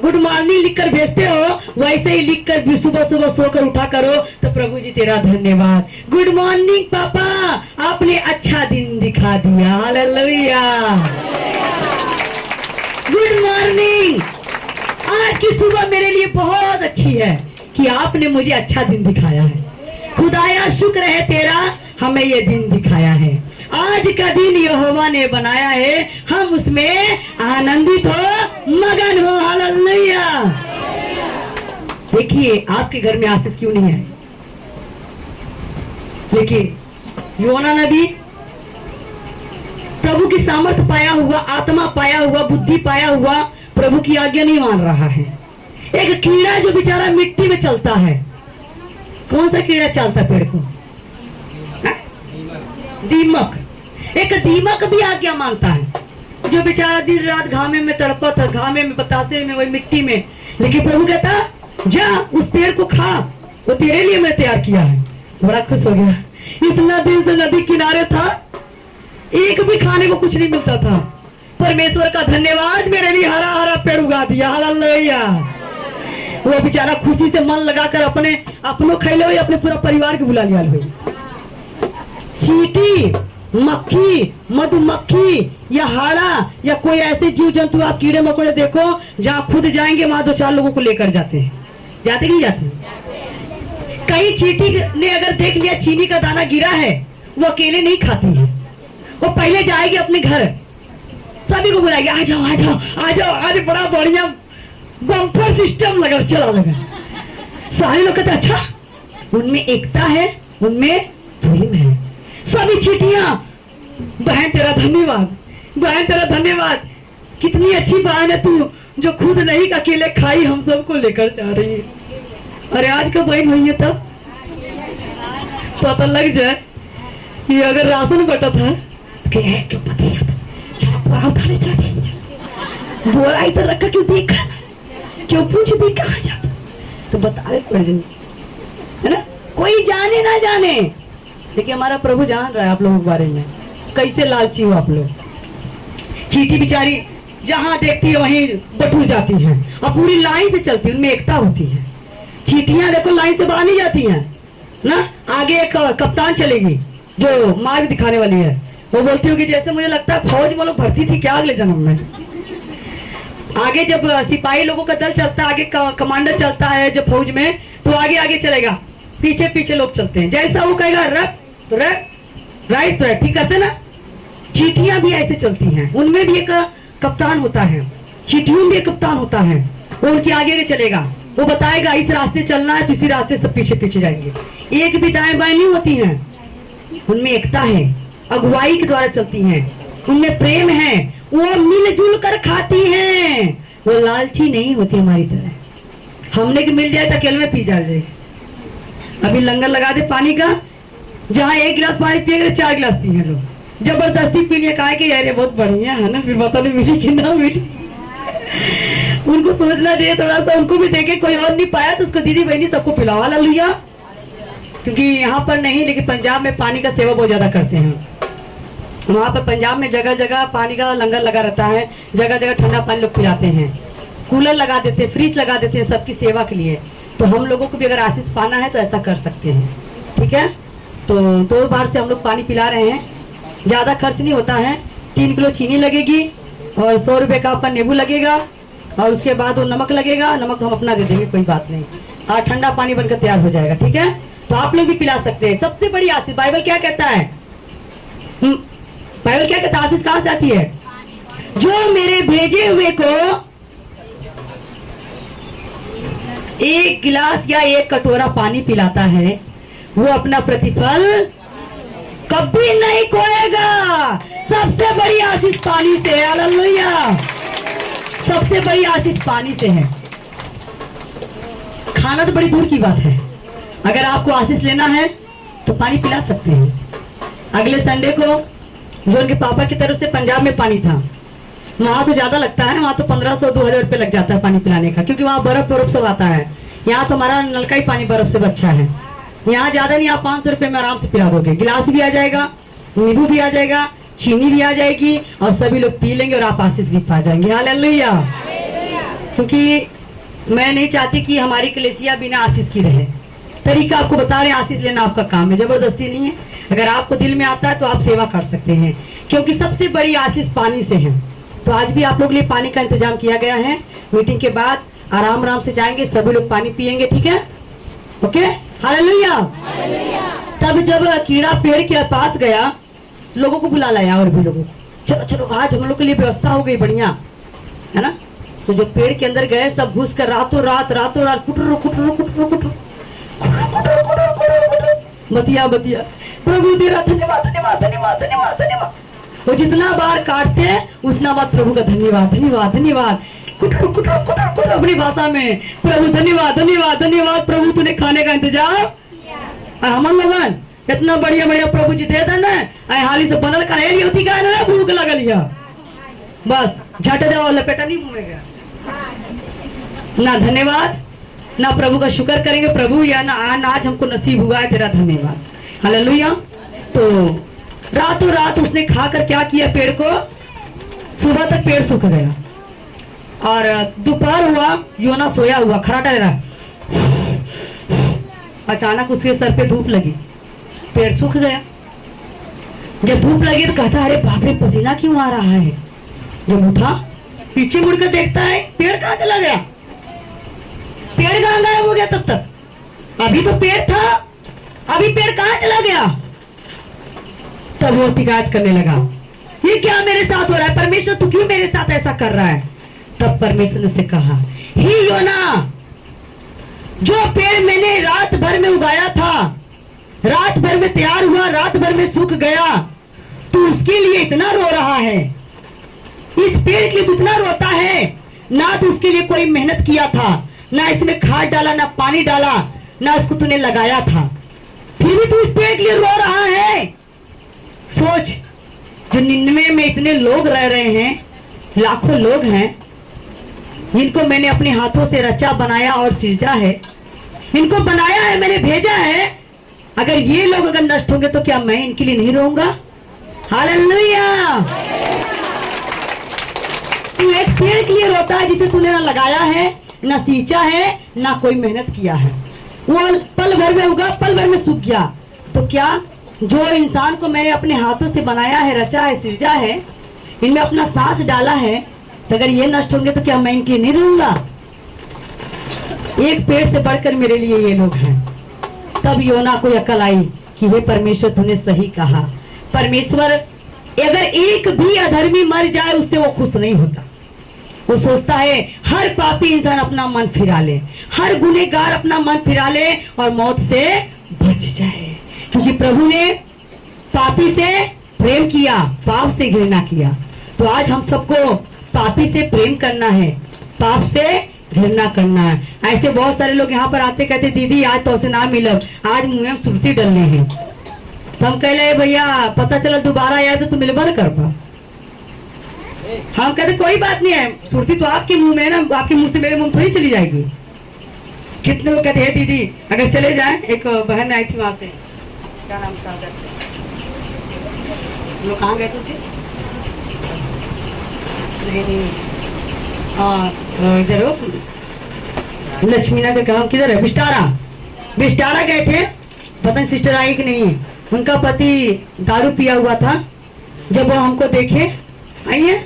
गुड मॉर्निंग लिखकर भेजते हो, वैसे ही लिखकर सुबह सुबह सोकर उठा करो तो प्रभु जी तेरा धन्यवाद। गुड मॉर्निंग पापा, आपने अच्छा दिन दिखा दिया, हालेलुया। गुड मॉर्निंग, आज की सुबह मेरे लिए बहुत अच्छी है कि आपने मुझे अच्छा दिन दिखाया है। खुदाया शुक्र है तेरा, हमें ये दिन दिखाया है। आज का दिन यहोवा ने बनाया है, हम उसमें आनंदित हो, मगन हो, हालेलुया। देखिए आपके घर में आशीष क्यों नहीं है? लेकिन योना नबी प्रभु की सामर्थ पाया हुआ, आत्मा पाया हुआ, बुद्धि पाया हुआ, प्रभु की आज्ञा नहीं मान रहा है। एक कीड़ा जो बेचारा मिट्टी में चलता है, कौन सा कीड़ा चलता पेड़ को? दीमक। एक दीमक भी आज्ञा मानता है, जो बेचारा दिन रात घामे में तड़पा था, घामे में, बतासे में, वही मिट्टी में। लेकिन प्रभु कहता जा उस पेड़ को खा, वो तेरे लिए मैं तैयार किया है। बड़ा खुश हो गया। इतना दिन से नदी किनारे था, एक भी खाने को कुछ नहीं मिलता था। परमेश्वर का धन्यवाद, मेरे लिए हरा हरा पेड़ उगा दिया, हालेलुया। वो बेचारा खुशी से मन लगाकर अपनों खैले हुए, अपने पूरा परिवार के बुला लिया हुए। चींटी, मक्खी, मधुमक्खी या हाड़ा या कोई ऐसे जीव जंतु आप कीड़े मकोड़े देखो जहाँ खुद जाएंगे, वहां दो चार लोगों को लेकर जाते हैं। जाते कि नहीं जाते? कहीं चींटी ने अगर देख लिया चीनी का दाना गिरा है, वो अकेले नहीं खाती है, वो पहले जाएगी अपने घर, सभी को बुलाएगी, आ जाओ आ जाओ आ जाओ, आज बड़ा बढ़िया बम्पर सिस्टम लगा, चला लगा। सारे लोग कहते अच्छा, उनमें एकता है, उनमें प्रेम है। सभी चींटियां, बहन तेरा धन्यवाद, बहन तेरा धन्यवाद, कितनी अच्छी बहन है तू, जो खुद नहीं अकेले खाई, हम सबको लेकर जा रही है। अरे आज का बहन हुई है तब पता लग जाए कि अगर राशन बटा था क्यों पता बोरा उठा ले, चल बोरा इधर रखा, क्यों देखा, क्यों पूछ दी कहाँ जाता, तो बता रहे पड़ जाए, है ना। कोई जाने ना जाने, देखिए हमारा प्रभु जान रहा है आप लोगों के बारे में, कैसे लालची हो आप लोग। चींटी बेचारी जहां देखती है वहीं बटूर जाती है और पूरी लाइन से चलती है, उनमें एकता होती है। चींटियां देखो लाइन से बाहर नहीं जाती हैं ना। आगे एक कप्तान चलेगी जो मार्ग दिखाने वाली है, वो बोलती होगी जैसे मुझे लगता है फौज में लोग भर्ती थी क्या अगले जन्म में। आगे जब सिपाही लोगों का दल चलता है, आगे कमांडर चलता है जब फौज में, तो आगे आगे चलेगा, पीछे पीछे लोग चलते हैं। जैसा वो कहेगा रफ तो रफ, राइट तो राइट, ठीक करते ना। चींटियां भी ऐसे चलती हैं, उनमें भी एक कप्तान होता है, चींटियों में भी एक कप्तान होता है, वो उनके आगे चलेगा, वो बताएगा इस रास्ते चलना है तो इसी रास्ते सब पीछे पीछे जाएंगे। एक भी दाएं बाएं नहीं होती हैं, उनमें एकता है, अगुवाई के द्वारा चलती हैं, उनमें प्रेम है, वो मिलजुल कर खाती हैं, वो लालची नहीं होती हमारी तरह। हमने कि मिल जाए तो अकेले में पी जाए। अभी लंगर लगा दे पानी का, जहाँ 1 गिलास पानी पिएगा 4 गिलास पिए लोग, जबरदस्ती पीने का है कि यार ये बहुत बढ़िया है ना, फिर पता नहीं मिली कि ना मिली। उनको सोचना चाहिए थोड़ा सा, उनको भी देखे कोई और नहीं पाया तो उसको दीदी बहनी सबको पिलावा ला लिया। क्योंकि यहाँ पर नहीं, लेकिन पंजाब में पानी का सेवा बहुत ज्यादा करते हैं। वहाँ पर पंजाब में जगह जगह पानी का लंगर लगा रहता है, जगह जगह ठंडा पानी लोग पिलाते हैं, कूलर लगा देते हैं, फ्रिज लगा देते हैं सबकी सेवा के लिए। तो हम लोगों को भी अगर आशीष पाना है तो ऐसा कर सकते हैं, ठीक है। तो 2 बार से हम लोग पानी पिला रहे हैं, ज़्यादा खर्च नहीं होता है। 3 किलो चीनी लगेगी और 100 रुपये का आपका नींबू लगेगा और उसके बाद वो नमक लगेगा। नमक तो हम अपना दे देंगे, कोई बात नहीं, और ठंडा पानी बनकर तैयार हो जाएगा, ठीक है। तो आप लोग भी पिला सकते हैं। सबसे बड़ी आशीष बाइबल क्या कहता है? बाइबल क्या कहता है? आशीष कहाँ से आती है? जो मेरे भेजे हुए को 1 गिलास या 1 कटोरा पानी पिलाता है, वो अपना प्रतिफल कभी नहीं खोएगा। सबसे बड़ी आशीष पानी से है। हालेलुया। सबसे बड़ी आशीष पानी से है। खाना तो बड़ी दूर की बात है, अगर आपको आशीष लेना है तो पानी पिला सकते हैं। अगले संडे को जो उनके पापा की तरफ से पंजाब में पानी था, वहां तो ज्यादा लगता है, वहां तो 1500-2000 रुपये लग जाता है पानी पिलाने का, क्योंकि वहां बर्फ सब आता है। यहाँ तो हमारा नल का ही पानी बर्फ से अच्छा है। यहाँ ज्यादा नहीं, आप 500 रुपये में आराम से पिला दोगे। गिलास भी आ जाएगा, नींबू भी आ जाएगा, चीनी भी आ जाएगी और सभी लोग पी लेंगे और आप आशीष भी पा जाएंगे। हालेलुया। क्योंकि मैं नहीं चाहती कि हमारी कलेसिया बिना आशीष की रहे। तरीका आपको बता रहे हैं, आशीष लेना आपका काम है, जबरदस्ती नहीं है। अगर आपको दिल में आता है तो आप सेवा कर सकते हैं, क्योंकि सबसे बड़ी आशीष पानी से है। तो आज भी आप लोग के लिए पानी का इंतजाम किया गया है। मीटिंग के बाद आराम आराम से जाएंगे, सभी लोग पानी पियेंगे, ठीक है, ओके। हालेलुया। तब जब कीड़ा पेड़ के पास गया, लोगों को बुला लाया और भी लोगों को, चलो चलो आज हम लोग के लिए व्यवस्था हो गई बढ़िया, है ना। तो जब पेड़ के अंदर गए, सब घुस कर रातों रात कुटरो कुटरो कुटरो कुटरो बतिया बतिया, प्रभु तेरा धन्यवाद धन्यवाद धन्यवाद धन्यवाद धन्यवाद। वो जितना बार काटते हैं उतना बार प्रभु का धन्यवाद धन्यवाद धन्यवाद, कुटरो कुटरो कुटरो कुटरो अपनी भाषा में, प्रभु धन्यवाद धन्यवाद धन्यवाद, प्रभु तूने खाने का इंतजाम। और हम लोगन इतना बढ़िया बढ़िया प्रभु जी दे देना, हाली से बनल करेली होती का ना, भूख लगल है, बस झट दे और लपेटा नहीं मुँह में गया। ना धन्यवाद ना प्रभु का शुक्र करेंगे, प्रभु या ना आज हमको नसीब हुआ है तेरा धन्यवाद। हालेलुया। तो रातों रात उसने खाकर क्या किया, पेड़ को, सुबह तक पेड़ सूख गया और दोपहर हुआ, योना सोया हुआ खराटा ले रहा, अचानक उसके सर पे धूप लगी, पेड़ सूख गया। जब धूप लगी तो कहता अरे बाप रे पसीना क्यों आ रहा है। जब उठा पीछे मुड़कर देखता है पेड़ कहाँ चला गया, पेड़ कहाँ गायब हो गया। तब तक अभी तो पेड़ था, अभी पेड़ कहाँ चला गया। तब वो शिकायत करने लगा, ये क्या मेरे साथ हो रहा है, परमेश्वर तू क्यों मेरे साथ ऐसा कर रहा है। तब परमेश्वर ने उससे कहा, ही योना, जो पेड़ मैंने रात भर में उगाया था, रात भर में तैयार हुआ, रात भर में सूख गया, तू उसके लिए इतना रो रहा है। इस पेड़ के लिए तू इतना रोता है, ना तो उसके लिए कोई मेहनत किया था, ना इसमें खाद डाला, ना पानी डाला, ना उसको तूने लगाया था, फिर भी तू इस पेड़ के लिए रो रहा है। सोच, जो 99 में इतने लोग रह रहे हैं, लाखों लोग हैं, जिनको मैंने अपने हाथों से रचा बनाया और सृजा है, इनको बनाया है, मैंने भेजा है। अगर ये लोग अगर नष्ट होंगे तो क्या मैं इनके लिए नहीं रहूंगा। हालेलुया। तू एक पेड़ के लिए रोता है जिसे तूने ना लगाया है, ना सींचा है, ना कोई मेहनत किया है, वो पल भर में उगा, पल भर में सूख गया। तो क्या जो इंसान को मैंने अपने हाथों से बनाया है, रचा है, सृजा है, इनमें अपना सांस डाला है, तो अगर ये नष्ट होंगे तो क्या मैं इनके नहीं रहूंगा। एक पेड़ से बढ़कर मेरे लिए ये लोग हैं। तब योना को अकल आई कि हे परमेश्वर तूने सही कहा। परमेश्वर अगर एक भी अधर्मी मर जाए उससे वो खुश नहीं होता। वो सोचता है हर पापी इंसान अपना मन फिरा ले, हर गुनहगार अपना मन फिरा ले और मौत से बच जाए। क्योंकि प्रभु ने पापी से प्रेम किया, पाप से घृणा किया। तो आज हम सबको पापी से प्रेम करना है, पाप से घृणा करना है। ऐसे बहुत सारे लोग यहाँ पर आते कहते दीदी आज तो से ना मिलब, आज मुंह में सुर्ती डलने हैं। तो हम कहले भैया पता चला दोबारा आया तो तुम मिलबर कर पा। हम कहते कोई बात नहीं है, सुरती तो आपके मुंह में है ना, आपके मुंह से मेरे मुंह थोड़ी चली जाएगी। कितने लोग कहते हैं दीदी अगर चले जाए, एक बहन आई थी वहां से, क्या नाम था लोग, कहाँ गए थे? इधर हो लक्ष्मीना का काम किधर है, बिस्टारा गए थे। पता नहीं सिस्टर आई कि नहीं। उनका पति दारू पिया हुआ था। जब वो हमको देखे, आई है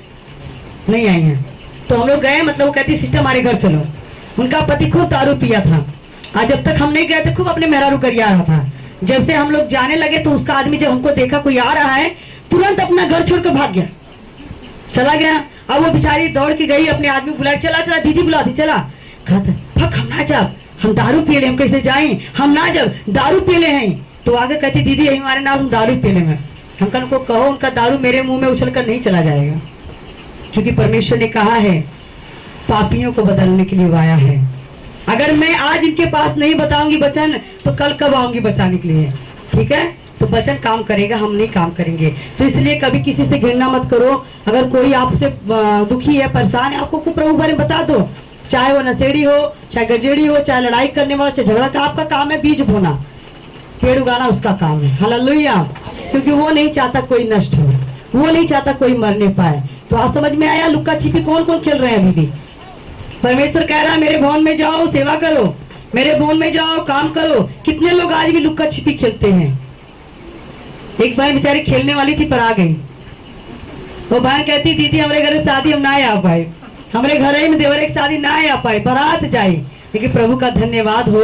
नहीं आई है, तो हम लोग गए, मतलब वो कहती सिस्टर हमारे घर चलो। उनका पति खूब दारू पिया था। आज जब तक हम नहीं गए थे खूब अपने मेहरारू करिया रहा था। जब से हम लोग जाने लगे तो उसका आदमी जब हमको देखा कोई आ रहा है तुरंत अपना घर छोड़ कर भाग गया, चला गया। अब वो बेचारी दौड़ के गई, अपने आदमी बुलाया, चला चला दीदी बुलाती, चला। कहता फक हम ना जब, हम दारू पी ले, हम कैसे जाएं, हम ना जब दारू पी ले हैं। तो आगे कहती दीदी यही हमारे नाम दारू पी ले में। हम उनको कहो उनका दारू मेरे मुंह में उछल कर नहीं चला जाएगा, क्योंकि परमेश्वर ने कहा है पापियों को बदलने के लिए वो आया है। अगर मैं आज इनके पास नहीं बताऊंगी वचन तो कल कब आऊंगी बचाने के लिए, ठीक है? तो वचन काम करेगा, हम नहीं काम करेंगे। तो इसलिए कभी किसी से घृणा मत करो। अगर कोई आपसे दुखी है, परेशान है, आपको प्रभु बारे में बता दो, चाहे वो नशेड़ी हो, चाहे गजेड़ी हो, चाहे लड़ाई करने वाला, चाहे झगड़ा का, आपका काम है बीज बोना, पेड़ उगाना उसका काम है। हालेलुया। क्योंकि वो नहीं चाहता कोई नष्ट हो, वो नहीं चाहता कोई मरने पाए। तो आज समझ में आया लुक्का छिपी कौन कौन खेल रहे हैं अभी भी। परमेश्वर कह रहा है मेरे भवन में जाओ, सेवा करो, मेरे भवन में जाओ, काम करो। कितने लोग आज भी लुक्का छिपी खेलते हैं। एक बार बेचारी खेलने वाली थी पर आ गई। वो बहन कहती दीदी हमारे घर में शादी हम ना आ पाए, हमारे घर में देवर एक शादी ना आ पाए, बारात जाए। लेकिन प्रभु का धन्यवाद हो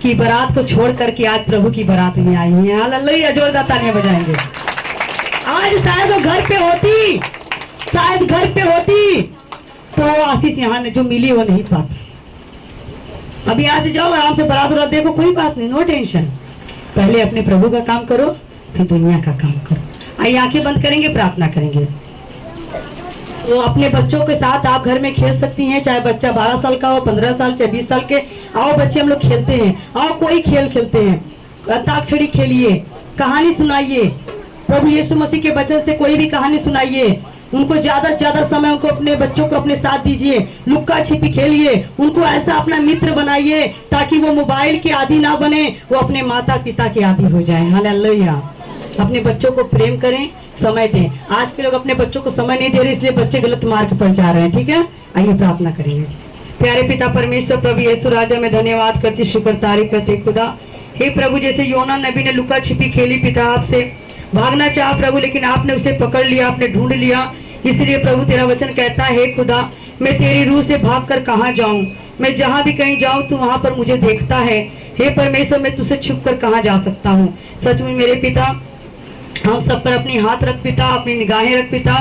कि बारात को छोड़ करके आज प्रभु की बारात में आई है। हालेलुया, जोरदार तालियां बजाएंगे। आज शायद वो घर पे होती, शायद घर पे होती तो आशीष यहाँ जो मिली वो नहीं पाती। अब यहाँ से जाओ आराम से बारात उरात देखो, कोई बात नहीं, नो टेंशन। पहले अपने प्रभु का काम करो, फिर दुनिया का काम करो। आइए आंखें बंद करेंगे, प्रार्थना करेंगे। तो अपने बच्चों के साथ आप घर में खेल सकती हैं, चाहे बच्चा 12 साल का हो, 15 साल, चाहे 20 साल के। आओ बच्चे हम लोग खेलते हैं, आओ कोई खेल खेलते हैं, अंताक्षरी खेलिए, कहानी सुनाइए, प्रभु यीशु मसीह के वचन से कोई भी कहानी सुनाइए। उनको ज्यादा से ज्यादा समय उनको अपने बच्चों को अपने साथ दीजिए, लुक्का छिपी खेलिए, उनको ऐसा अपना मित्र बनाइए ताकि वो मोबाइल के आदी ना बने, वो अपने माता पिता के आदी हो जाए। हालेलुया। अपने बच्चों को प्रेम करें, समय दें। आज के लोग अपने बच्चों को समय नहीं दे रहे, इसलिए बच्चे गलत मार्ग पर जा रहे हैं, ठीक है? आइए प्रार्थना करेंगे। प्यारे पिता परमेश्वर प्रभु यीशु राजा में धन्यवाद करती, शुक्र तारीफ करते खुदा। हे प्रभु, जैसे योना नबी ने लुक्का छिपी खेली, पिता आपसे भागना चाहा प्रभु, लेकिन आपने उसे पकड़ लिया, आपने ढूंढ लिया। इसलिए प्रभु तेरा वचन कहता है खुदा, मैं तेरी रूह से भागकर कहाँ जाऊं, मैं जहां भी कहीं जाऊं तू वहां पर मुझे देखता है। हे परमेश्वर, मैं तुझसे छुप कर कहाँ जा सकता हूँ। सच में मेरे पिता, हम सब पर अपनी हाथ रख पिता, अपनी निगाहें रख पिता।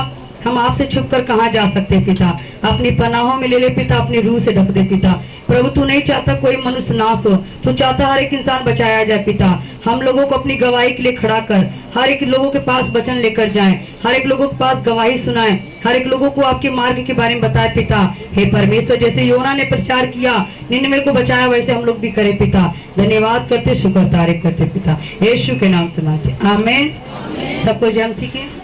हम आपसे छुप कर कहाँ जा सकते पिता, अपनी पनाहों में ले ले पिता, अपनी रूह से ढक दे पिता। प्रभु तू नहीं चाहता कोई मनुष्य नाश हो, तू चाहता हर एक इंसान बचाया जाए पिता। हम लोगों को अपनी गवाही के लिए खड़ा कर, हर एक लोगों के पास वचन लेकर जाएं, हर एक लोगों के पास गवाही सुनाएं, हर एक लोगों को आपके मार्ग के बारे में बताए पिता। हे परमेश्वर, जैसे योना ने प्रचार किया, निन्नवे को बचाया, वैसे हम लोग भी करें पिता। धन्यवाद करते, शुक्र तारीफ करते पिता, यीशु के नाम से मांगते, आमीन। सबको जय मसीह के।